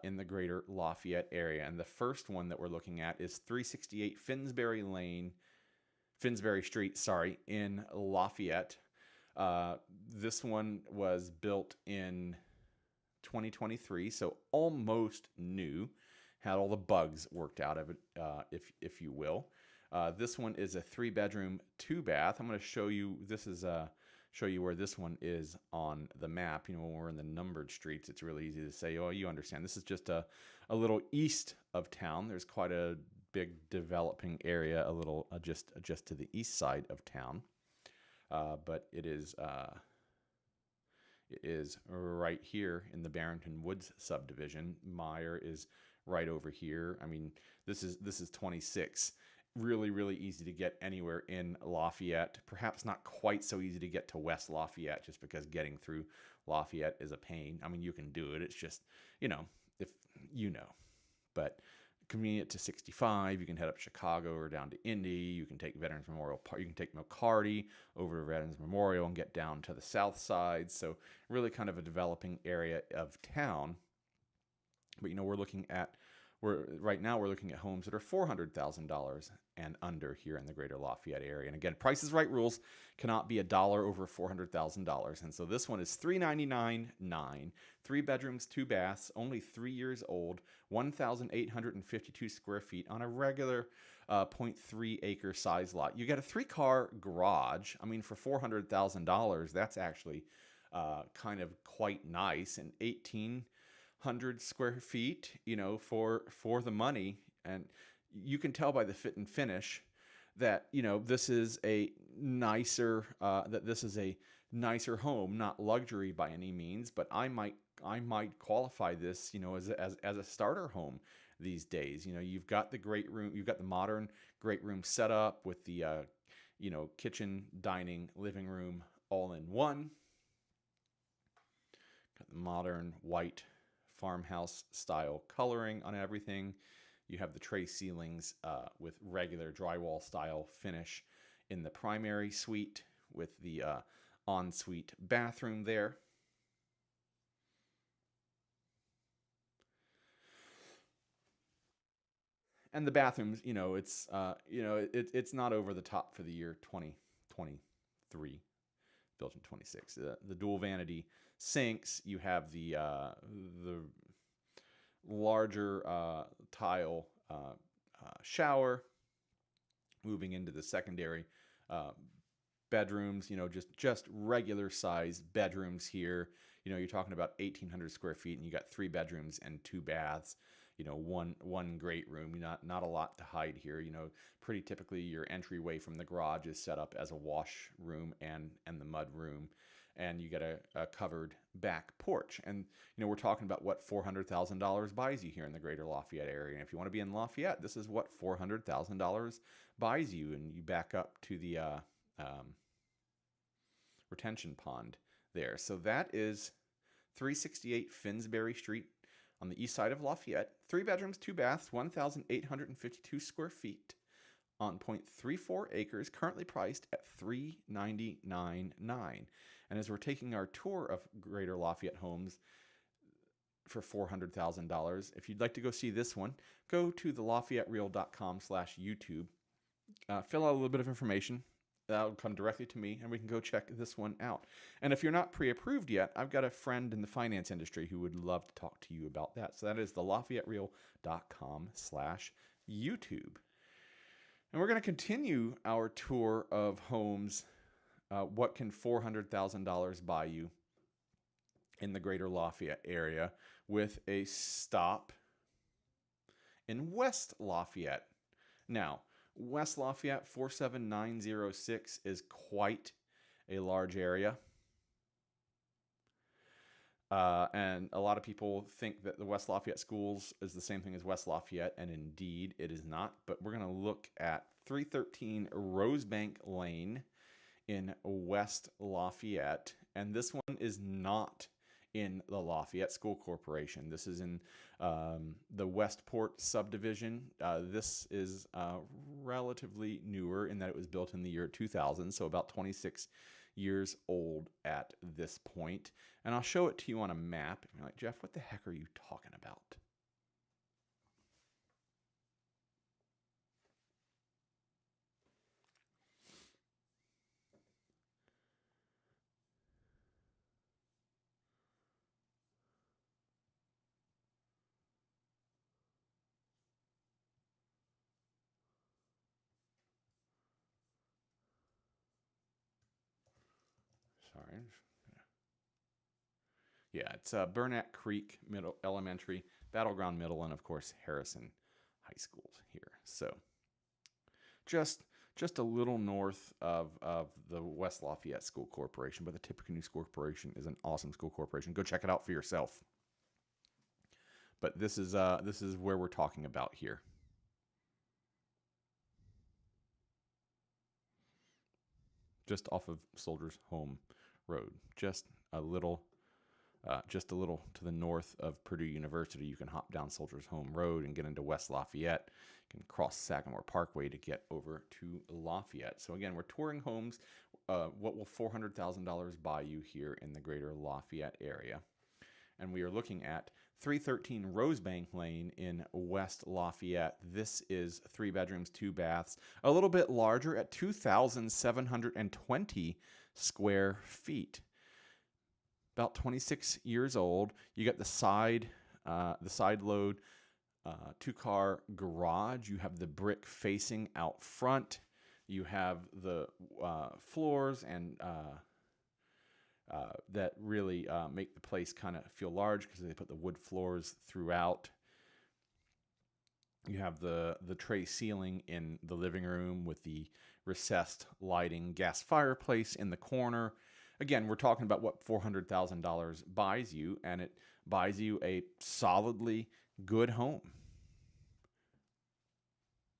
in the Greater Lafayette area. And the first one that we're looking at is 368 Finsbury Street, in Lafayette. This one was built in 2023, so almost new. Had all the bugs worked out of it, if you will. This one is a 3-bedroom, 2-bath. I'm going to show you. This is show you where this one is on the map. You know, when we're in the numbered streets, it's really easy to say, oh, you understand. This is just a little east of town. There's quite a big developing area, a little just to the east side of town, but it is right here in the Barrington Woods subdivision. Meyer is right over here. I mean, this is 26. Really, really easy to get anywhere in Lafayette. Perhaps not quite so easy to get to West Lafayette, just because getting through Lafayette is a pain. I mean, you can do it. It's just, if you know. But convenient to 65. You can head up Chicago or down to Indy. You can take Veterans Memorial Park. You can take McCarty over to Veterans Memorial and get down to the south side. So really kind of a developing area of town. But, right now we're looking at homes that are $400,000 and under here in the Greater Lafayette area. And again, Price is Right rules cannot be $1 over $400,000. And so this one is $399,900, 3 bedrooms, 2 baths, only 3 years old, 1,852 square feet on a regular 0.3 acre size lot. You get a 3-car garage. I mean, for $400,000, that's actually kind of quite nice. And 1,800 square feet, for the money. And you can tell by the fit and finish that, this is a nicer, home, not luxury by any means, but I might qualify this, as a starter home these days. You've got the great room, you've got the modern great room set up with the, kitchen, dining, living room all in one. Got the modern white farmhouse style coloring on everything. You have the tray ceilings with regular drywall style finish in the primary suite with the ensuite bathroom there. And the bathrooms, it's not over the top for the year 2023, built in 26. The dual vanity sinks. You have the larger tile shower. Moving into the secondary bedrooms, just regular size bedrooms here. You're talking about 1,800 square feet, and you got 3 bedrooms and 2 baths. One great room. Not a lot to hide here. Pretty typically your entryway from the garage is set up as a wash room and the mud room. And you get a covered back porch. And, we're talking about what $400,000 buys you here in the Greater Lafayette area. And if you want to be in Lafayette, this is what $400,000 buys you. And you back up to the retention pond there. So that is 368 Finsbury Street on the east side of Lafayette. 3 bedrooms, 2 baths, 1,852 square feet on 0.34 acres, currently priced at $399,900. And as we're taking our tour of Greater Lafayette homes for $400,000, if you'd like to go see this one, go to the LafayetteReal.com/YouTube. Fill out a little bit of information. That'll come directly to me, and we can go check this one out. And if you're not pre-approved yet, I've got a friend in the finance industry who would love to talk to you about that. So that is the LafayetteReal.com/YouTube. And we're going to continue our tour of homes. What can $400,000 buy you in the Greater Lafayette area, with a stop in West Lafayette. Now, West Lafayette 47906 is quite a large area. And a lot of people think that the West Lafayette schools is the same thing as West Lafayette, and indeed it is not. But we're going to look at 313 Rosebank Lane in West Lafayette. And this one is not in the Lafayette School Corporation. This is in the Westport subdivision. This is relatively newer in that it was built in the year 2000, so about 26 years old at this point. And I'll show it to you on a map. You're like, Jeff, what the heck are you talking about? Sorry. Yeah, it's Burnett Creek Middle Elementary, Battleground Middle, and of course Harrison High School here. So just a little north of the West Lafayette School Corporation, but the Tippecanoe School Corporation is an awesome school corporation. Go check it out for yourself. But this is where we're talking about here. Just off of Soldiers Home Road, just a little to the north of Purdue University. You can hop down Soldiers Home Road and get into West Lafayette. You can cross Sagamore Parkway to get over to Lafayette. So again, we're touring homes. What will $400,000 buy you here in the Greater Lafayette area? And we are looking at 313 Rosebank Lane in West Lafayette. This is 3 bedrooms, 2 baths, a little bit larger at 2,720 square feet. About 26 years old. You got the side load 2-car garage. You have the brick facing out front. You have the floors and that really make the place kind of feel large because they put the wood floors throughout. You have the tray ceiling in the living room with the recessed lighting, gas fireplace in the corner. Again, we're talking about what $400,000 buys you, and it buys you a solidly good home.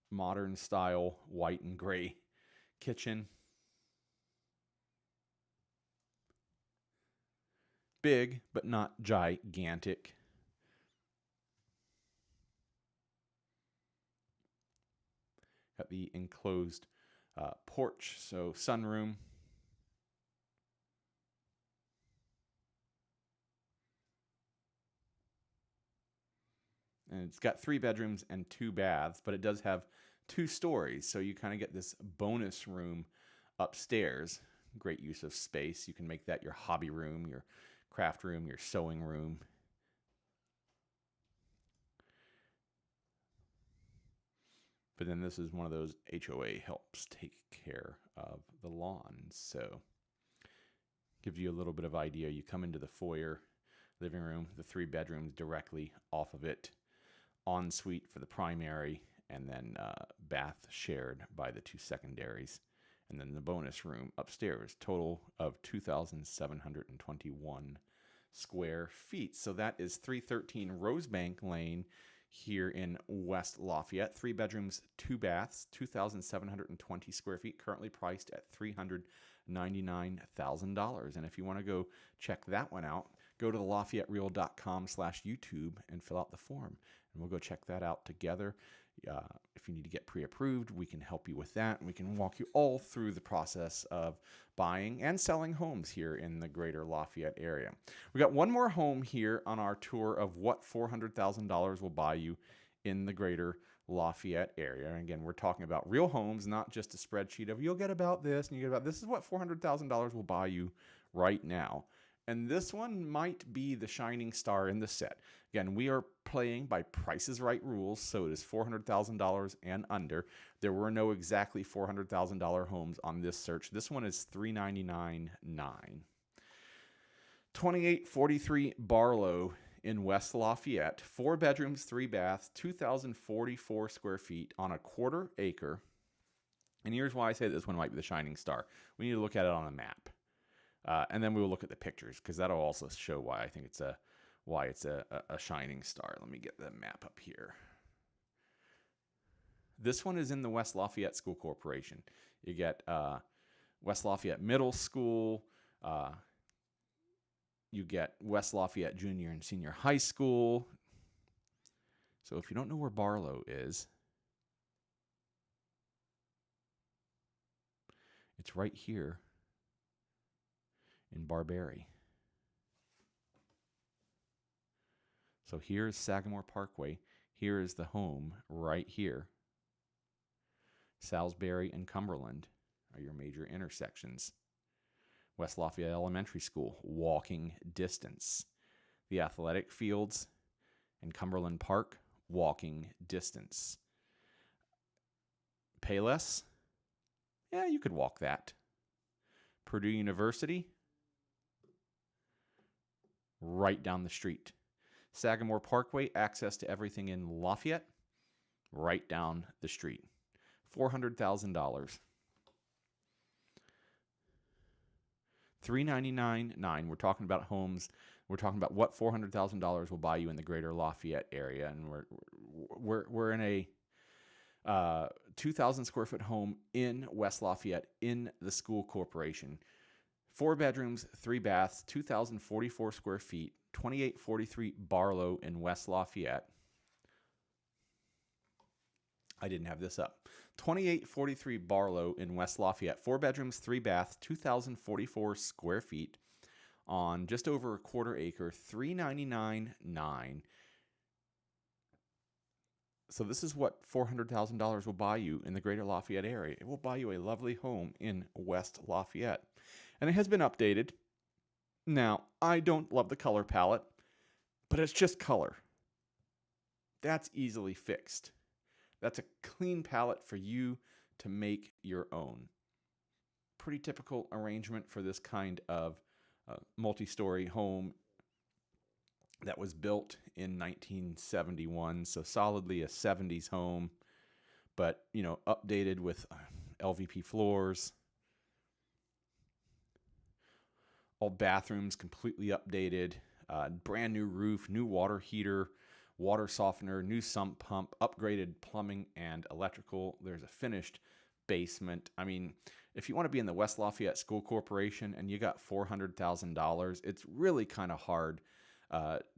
Modern style white and gray kitchen. Big, but not gigantic. Got the enclosed porch, so sunroom. And it's got 3 bedrooms and 2 baths, but it does have 2 stories. So you kind of get this bonus room upstairs. Great use of space. You can make that your hobby room, your craft room, your sewing room. But then this is one of those HOA helps take care of the lawn. So gives you a little bit of idea. You come into the foyer, living room, the 3 bedrooms directly off of it. Ensuite for the primary, and then bath shared by the 2 secondaries. And then the bonus room upstairs, total of 2,721 square feet. So that is 313 Rosebank Lane here in West Lafayette. 3 bedrooms, 2 baths, 2,720 square feet, currently priced at $399,000. And if you want to go check that one out, go to the LafayetteReal.com/YouTube and fill out the form. And we'll go check that out together. If you need to get pre-approved, we can help you with that. And we can walk you all through the process of buying and selling homes here in the Greater Lafayette area. We got one more home here on our tour of what $400,000 will buy you in the Greater Lafayette area. And again, we're talking about real homes, not just a spreadsheet of you'll get about this and you get about this. Is what $400,000 will buy you right now. And this one might be the shining star in the set. Again, we are playing by Price is Right rules, so it is $400,000 and under. There were no exactly $400,000 homes on this search. This one is $399,900. 2843 Barlow in West Lafayette. 4 bedrooms, 3 baths, 2,044 square feet on a 1/4 acre. And here's why I say this one might be the shining star. We need to look at it on a map. And then we will look at the pictures because that'll also show why I think it's a shining star. Let me get the map up here. This one is in the West Lafayette School Corporation. You get West Lafayette Middle School. You get West Lafayette Junior and Senior High School. So if you don't know where Barlow is, it's right here in Barberry. So here's Sagamore Parkway. Here is the home right here. Salisbury and Cumberland are your major intersections. West Lafayette Elementary School, walking distance. The athletic fields and Cumberland Park, walking distance. Payless, yeah, you could walk that. Purdue University, right down the street. Sagamore Parkway, access to everything in Lafayette, right down the street. $400,000. $399,900. We're talking about homes. We're talking about what $400,000 will buy you in the Greater Lafayette area, and we're in a 2,000 square foot home in West Lafayette in the school corporation. 4 bedrooms, 3 baths, 2,044 square feet, 2843 Barlow in West Lafayette. I didn't have this up. 2843 Barlow in West Lafayette. 4 bedrooms, 3 baths, 2,044 square feet on just over a quarter acre, $399,900. So this is what $400,000 will buy you in the Greater Lafayette area. It will buy you a lovely home in West Lafayette. And it has been updated. Now, I don't love the color palette, but it's just color. That's easily fixed. That's a clean palette for you to make your own. Pretty typical arrangement for this kind of multi-story home that was built in 1971, so solidly a 70s home, but, you know, updated with LVP floors. All bathrooms completely updated, brand new roof, new water heater, water softener, new sump pump, upgraded plumbing and electrical. There's a finished basement. I mean, if you want to be in the West Lafayette School Corporation and you got $400,000, it's really kind of hard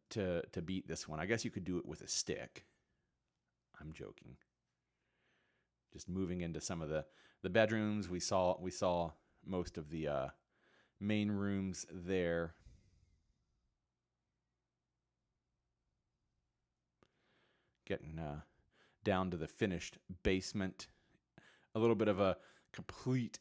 to beat this one. I guess you could do it with a stick. I'm joking. Just moving into some of the bedrooms, we saw most of the main rooms there. Getting down to the finished basement. A little bit of a complete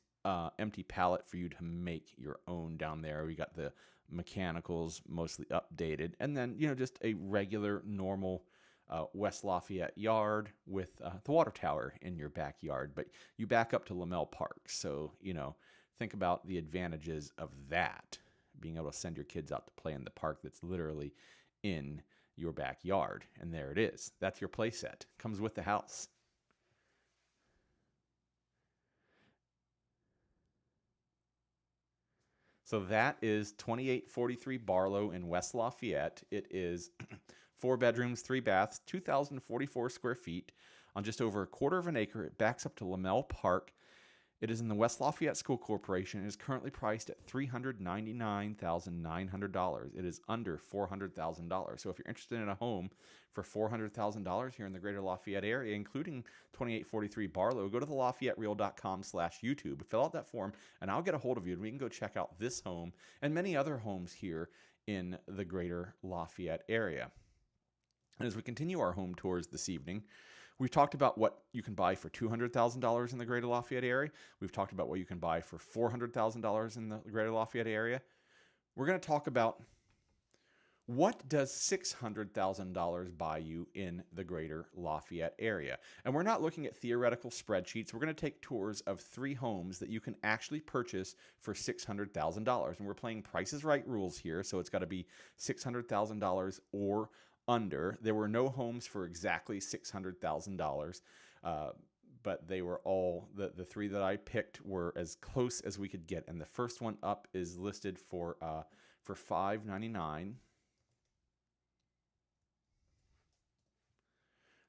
empty palette for you to make your own down there. We got the mechanicals mostly updated. And then, you know, just a regular, normal West Lafayette yard with the water tower in your backyard. But you back up to Lamel Park. So, you know, think about the advantages of that. Being able to send your kids out to play in the park that's literally in your backyard. And there it is. That's your play set. Comes with the house. So that is 2843 Barlow in West Lafayette. It is 4 bedrooms, 3 baths, 2,044 square feet on just over a quarter of an acre. It backs up to Lamel Park. It is in the West Lafayette School Corporation. It is currently priced at $399,900. It is under $400,000. So if you're interested in a home for $400,000 here in the Greater Lafayette area, including 2843 Barlow, go to thelafayettereal.com/YouTube. Fill out that form, and I'll get a hold of you, and we can go check out this home and many other homes here in the Greater Lafayette area. And as we continue our home tours this evening, we've talked about what you can buy for $200,000 in the Greater Lafayette area. We've talked about what you can buy for $400,000 in the Greater Lafayette area. We're going to talk about what does $600,000 buy you in the Greater Lafayette area. And we're not looking at theoretical spreadsheets. We're going to take tours of 3 homes that you can actually purchase for $600,000. And we're playing Price is Right rules here, so it's got to be $600,000 or under. There were no homes for exactly $600,000, but they were all, the 3 that I picked were as close as we could get. And the first one up is listed for $599,000.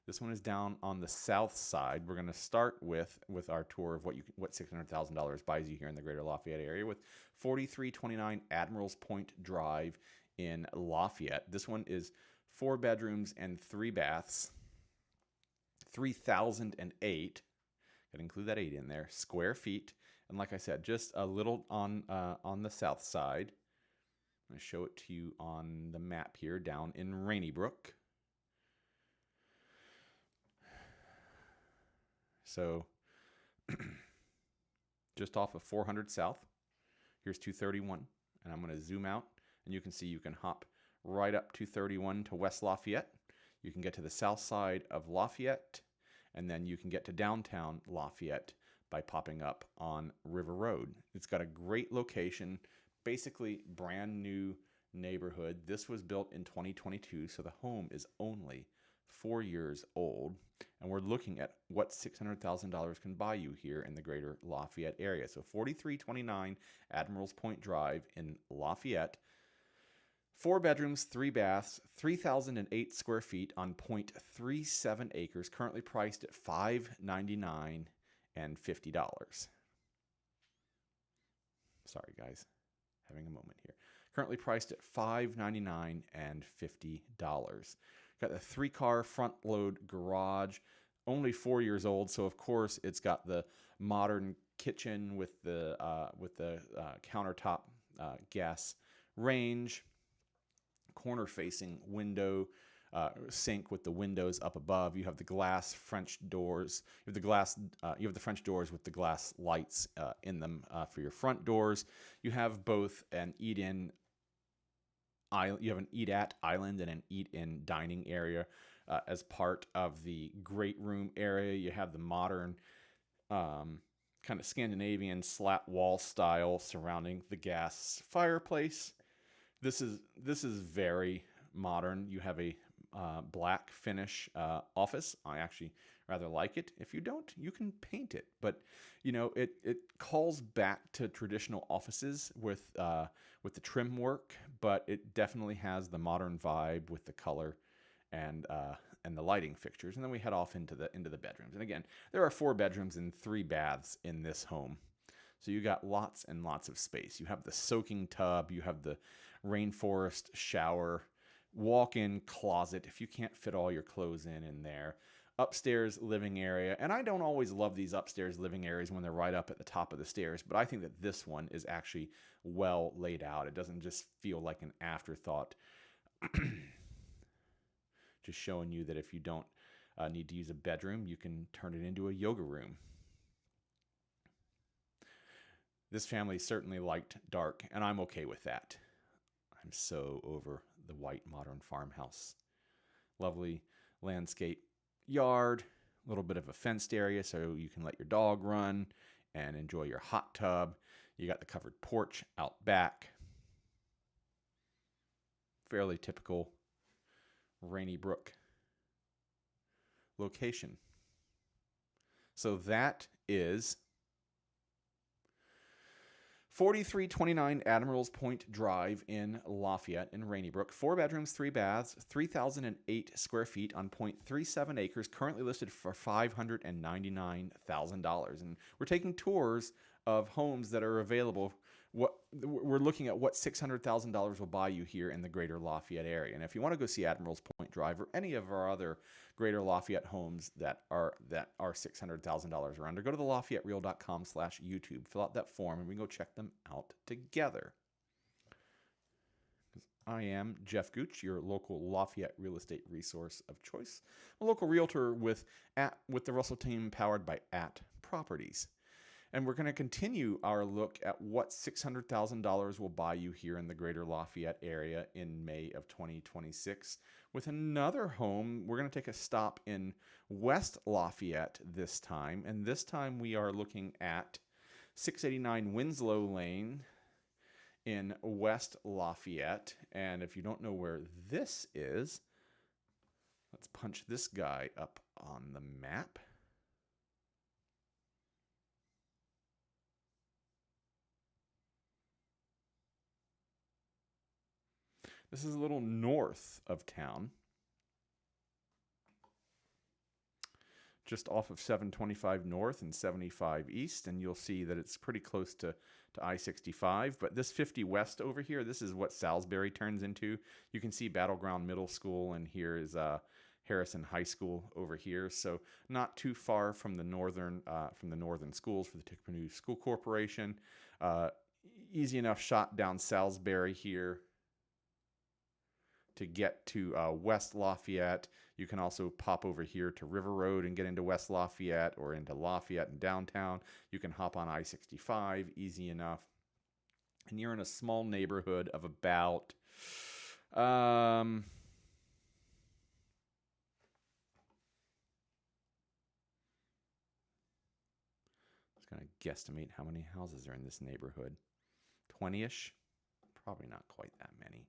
This one is down on the south side. We're going to start with our tour of what $600,000 buys you here in the Greater Lafayette area with 4329 Admirals Point Drive in Lafayette. This one is 4 bedrooms and 3 baths, 3,008. Gotta include that 8 in there. Square feet, and like I said, just a little on the south side. I'm gonna show it to you on the map here, down in Rainy Brook. So, just off of 400 South. Here's 231, and I'm gonna zoom out, and you can see you can hop right up 231 to West Lafayette. You can get to the south side of Lafayette, and then you can get to downtown Lafayette by popping up on River Road. It's got a great location, basically brand new neighborhood. This was built in 2022, so the home is only 4 years old. And we're looking at what $600,000 can buy you here in the Greater Lafayette area. So 4329 Admirals Point Drive in Lafayette. 4 bedrooms, 3 baths, 3,008 square feet on 0.37 acres, currently priced at $599 and $50. Sorry, guys, having a moment here. Currently priced at $599 and $50. Got a 3-car front load garage, only 4 years old, so of course it's got the modern kitchen with the countertop gas range, corner-facing window, sink with the windows up above. You have the glass French doors. You have the French doors with the glass lights in them for your front doors. You have both an eat-in island. You have an eat-at island and an eat-in dining area as part of the great room area. You have the modern kind of Scandinavian slat wall style surrounding the gas fireplace. This is very modern. You have a black finish office. I actually rather like it. If you don't, you can paint it. But you know, it calls back to traditional offices with the trim work, but it definitely has the modern vibe with the color and the lighting fixtures. And then we head off into the bedrooms. And again, there are 4 bedrooms and 3 baths in this home. So you got lots and lots of space. You have the soaking tub, you have the rainforest shower, walk-in closet if you can't fit all your clothes in there, upstairs living area. And I don't always love these upstairs living areas when they're right up at the top of the stairs, but I think that this one is actually well laid out. It doesn't just feel like an afterthought. Just showing you that if you don't need to use a bedroom, you can turn it into a yoga room. This family certainly liked dark, and I'm okay with that. I'm so over the white modern farmhouse. Lovely landscape yard, a little bit of a fenced area so you can let your dog run and enjoy your hot tub. You got the covered porch out back. Fairly typical Rainy Brook location. So that is 4329 Admirals Point Drive in Lafayette in Rainy Brook. 4 bedrooms, 3 baths, 3,008 square feet on 0.37 acres, currently listed for $599,000. And we're taking tours of homes that are available. We're looking at what $600,000 will buy you here in the Greater Lafayette area. And if you want to go see Admirals Point Drive or any of our other Greater Lafayette homes that are $600,000 or under, go to the LafayetteReal.com/YouTube. Fill out that form and we can go check them out together. I am Jeff Gooch, your local Lafayette real estate resource of choice. I'm a local realtor with the Russell team, powered by @Properties. And we're going to continue our look at what $600,000 will buy you here in the Greater Lafayette area in May of 2026 with another home. We're going to take a stop in West Lafayette this time. And this time we are looking at 689 Winslow Lane in West Lafayette. And if you don't know where this is, let's punch this guy up on the map. This is a little north of town, just off of 725 north and 75 east, and you'll see that it's pretty close to I-65. But this 50 west over here, this is what Salisbury turns into. You can see Battleground Middle School, and here is Harrison High School over here. So not too far from the northern schools for the Tippecanoe School Corporation. Easy enough shot down Salisbury here to get to West Lafayette. You can also pop over here to River Road and get into West Lafayette or into Lafayette and downtown. You can hop on I-65, easy enough. And you're in a small neighborhood of about, let's kind of guesstimate how many houses are in this neighborhood. 20-ish? Probably not quite that many.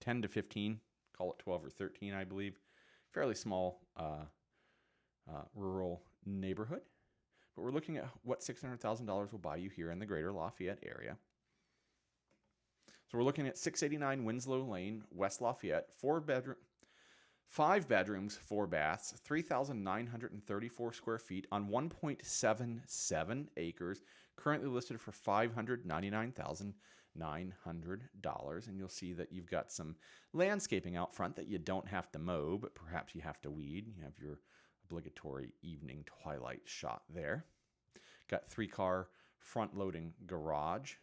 10 to 15, call it 12 or 13, I believe. Fairly small rural neighborhood. But we're looking at what $600,000 will buy you here in the Greater Lafayette area. So we're looking at 689 Winslow Lane, West Lafayette, 5 bedrooms, 4 baths, 3,934 square feet on 1.77 acres, currently listed for $599,900. And you'll see that you've got some landscaping out front that you don't have to mow, but perhaps you have to weed. You have your obligatory evening twilight shot there. Got 3-car front-loading garage.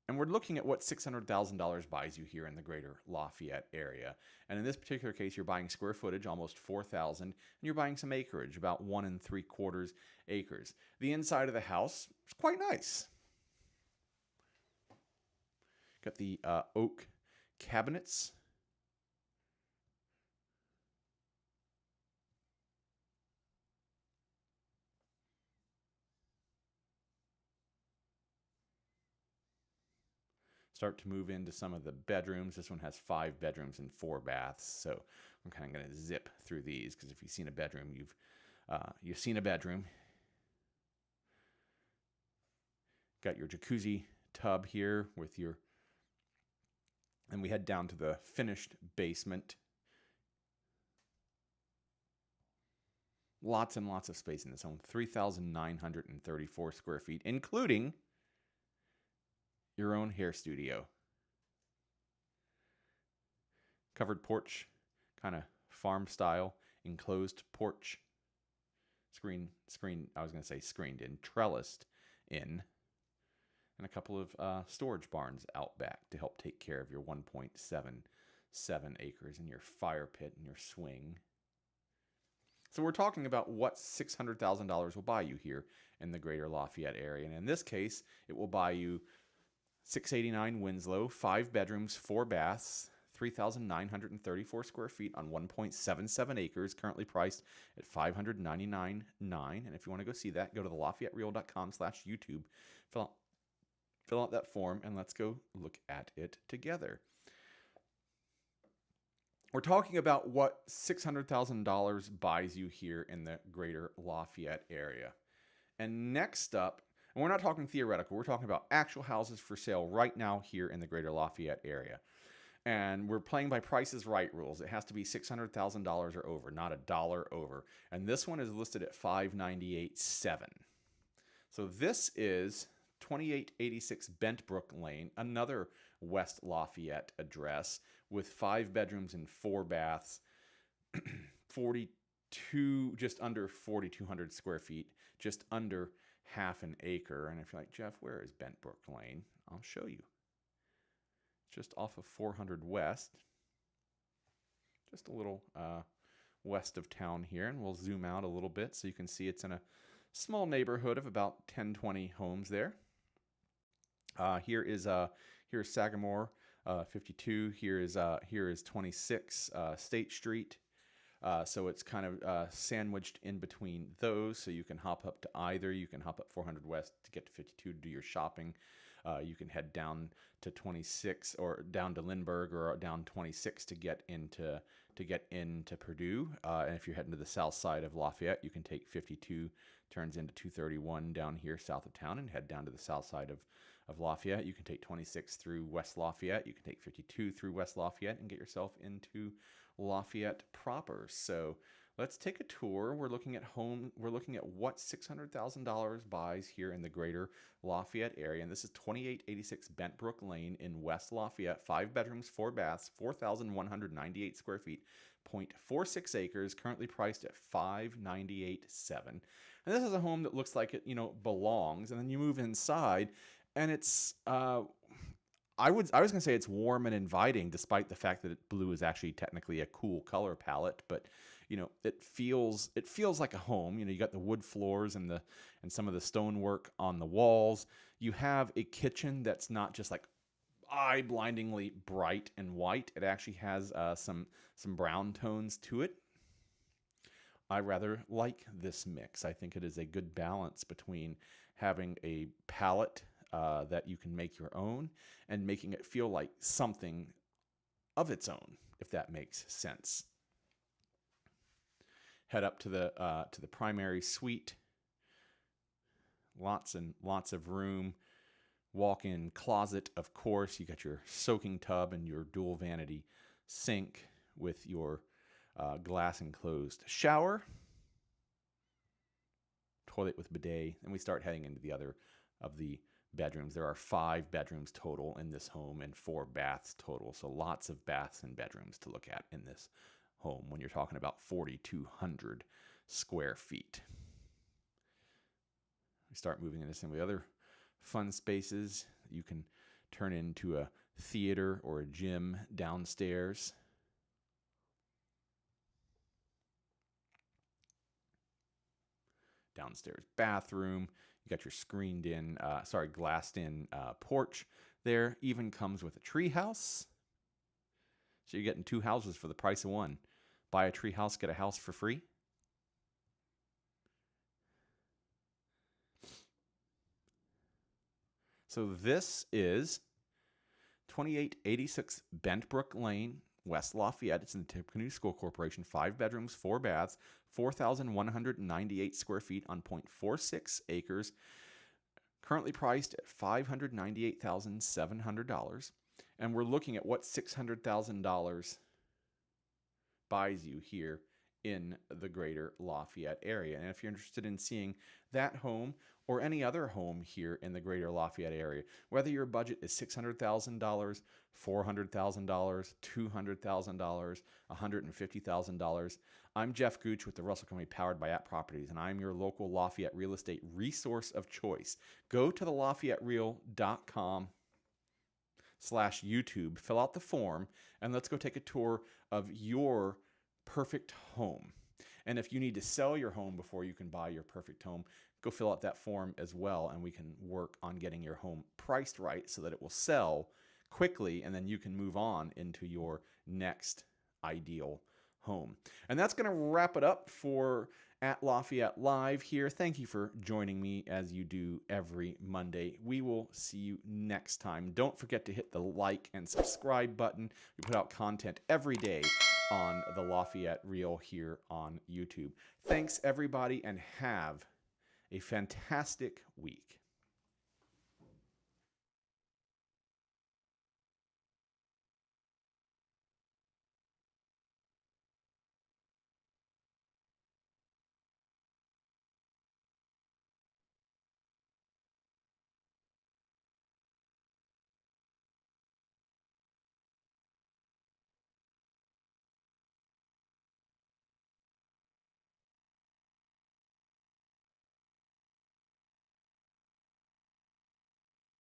And we're looking at what $600,000 buys you here in the Greater Lafayette area. And in this particular case, you're buying square footage, almost 4,000, and you're buying some acreage, about 1 3/4 acres. The inside of the house is quite nice. Got the oak cabinets. Start to move into some of the bedrooms. This one has 5 bedrooms and 4 baths, so I'm kind of going to zip through these because if you've seen a bedroom, you've seen a bedroom. Got your jacuzzi tub here with your, and we head down to the finished basement. Lots and lots of space in this home. 3,934 square feet, including your own hair studio. Covered porch, kind of farm style, enclosed porch. Screened in, trellised in. And a couple of storage barns out back to help take care of your 1.77 acres and your fire pit and your swing. So we're talking about what $600,000 will buy you here in the Greater Lafayette area. And in this case, it will buy you 689 Winslow, 5 bedrooms, 4 baths, 3,934 square feet on 1.77 acres, currently priced at $599,900. And if you want to go see that, go to thelafayettereal.com/YouTube. Fill out that form, and let's go look at it together. We're talking about what $600,000 buys you here in the Greater Lafayette area. And next up, and we're not talking theoretical, we're talking about actual houses for sale right now here in the Greater Lafayette area. And we're playing by Price is Right rules. It has to be $600,000 or over, not $1 over. And this one is listed at $598,700. So this is 2886 Bentbrook Lane, another West Lafayette address with 5 bedrooms and 4 baths, just under 4,200 square feet, just under half an acre. And if you're like, Jeff, where is Bentbrook Lane? I'll show you. It's just off of 400 West, just a little west of town here. And we'll zoom out a little bit so you can see it's in a small neighborhood of about 10-20 homes there. Here's Sagamore 52. Here is 26 State Street. So it's kind of sandwiched in between those. So you can hop up to either. You can hop up 400 West to get to 52 to do your shopping. You can head down to 26 or down to Lindbergh or down 26 to get into Purdue. And if you're heading to the south side of Lafayette, you can take 52, turns into 231 down here south of town, and head down to the south side of Lafayette. You can take 26 through West Lafayette. You can take 52 through West Lafayette and get yourself into Lafayette proper. So let's take a tour. We're looking at what $600,000 buys here in the Greater Lafayette area. And this is 2886 Bentbrook Lane in West Lafayette. 5 bedrooms, 4 baths, 4,198 square feet, 0.46 acres, currently priced at $598,700. And this is a home that looks like it, belongs. And then you move inside, and it's I was going to say it's warm and inviting, despite the fact that blue is actually technically a cool color palette. But it feels like a home. You got the wood floors and some of the stonework on the walls. You have a kitchen that's not just like eye-blindingly bright and white. It actually has some brown tones to it. I rather like this mix. I think it is a good balance between having a palette that you can make your own, and making it feel like something of its own, if that makes sense. Head up to the primary suite. Lots and lots of room. Walk-in closet, of course. You got your soaking tub and your dual vanity sink with your glass enclosed shower. Toilet with bidet. And we start heading into the other of the bedrooms. There are 5 bedrooms total in this home and 4 baths total. So lots of baths and bedrooms to look at in this home when you're talking about 4,200 square feet. We start moving into some of the other fun spaces you can turn into a theater or a gym downstairs. Downstairs bathroom. You got your glassed in porch there. Even comes with a tree house. So you're getting 2 houses for the price of one. Buy a tree house, get a house for free. So this is 2886 Bentbrook Lane, West Lafayette. It's in the Tippecanoe School Corporation. 5 bedrooms, 4 baths, 4,198 square feet on 0.46 acres. Currently priced at $598,700. And we're looking at what $600,000 buys you here in the Greater Lafayette area. And if you're interested in seeing that home or any other home here in the Greater Lafayette area, whether your budget is $600,000, $400,000, $200,000, $150,000, I'm Jeff Gooch with the Russell Company powered by App Properties, and I'm your local Lafayette real estate resource of choice. Go to the LafayetteReal.com/YouTube, fill out the form, and let's go take a tour of your perfect home. And if you need to sell your home before you can buy your perfect home, go fill out that form as well, and we can work on getting your home priced right so that it will sell quickly, and then you can move on into your next ideal home. And that's going to wrap it up for at Lafayette Live here. Thank you for joining me as you do every Monday. We will see you next time. Don't forget to hit the like and subscribe button. We put out content every day on the Lafayette Reel here on YouTube. Thanks, everybody, and have a fantastic week.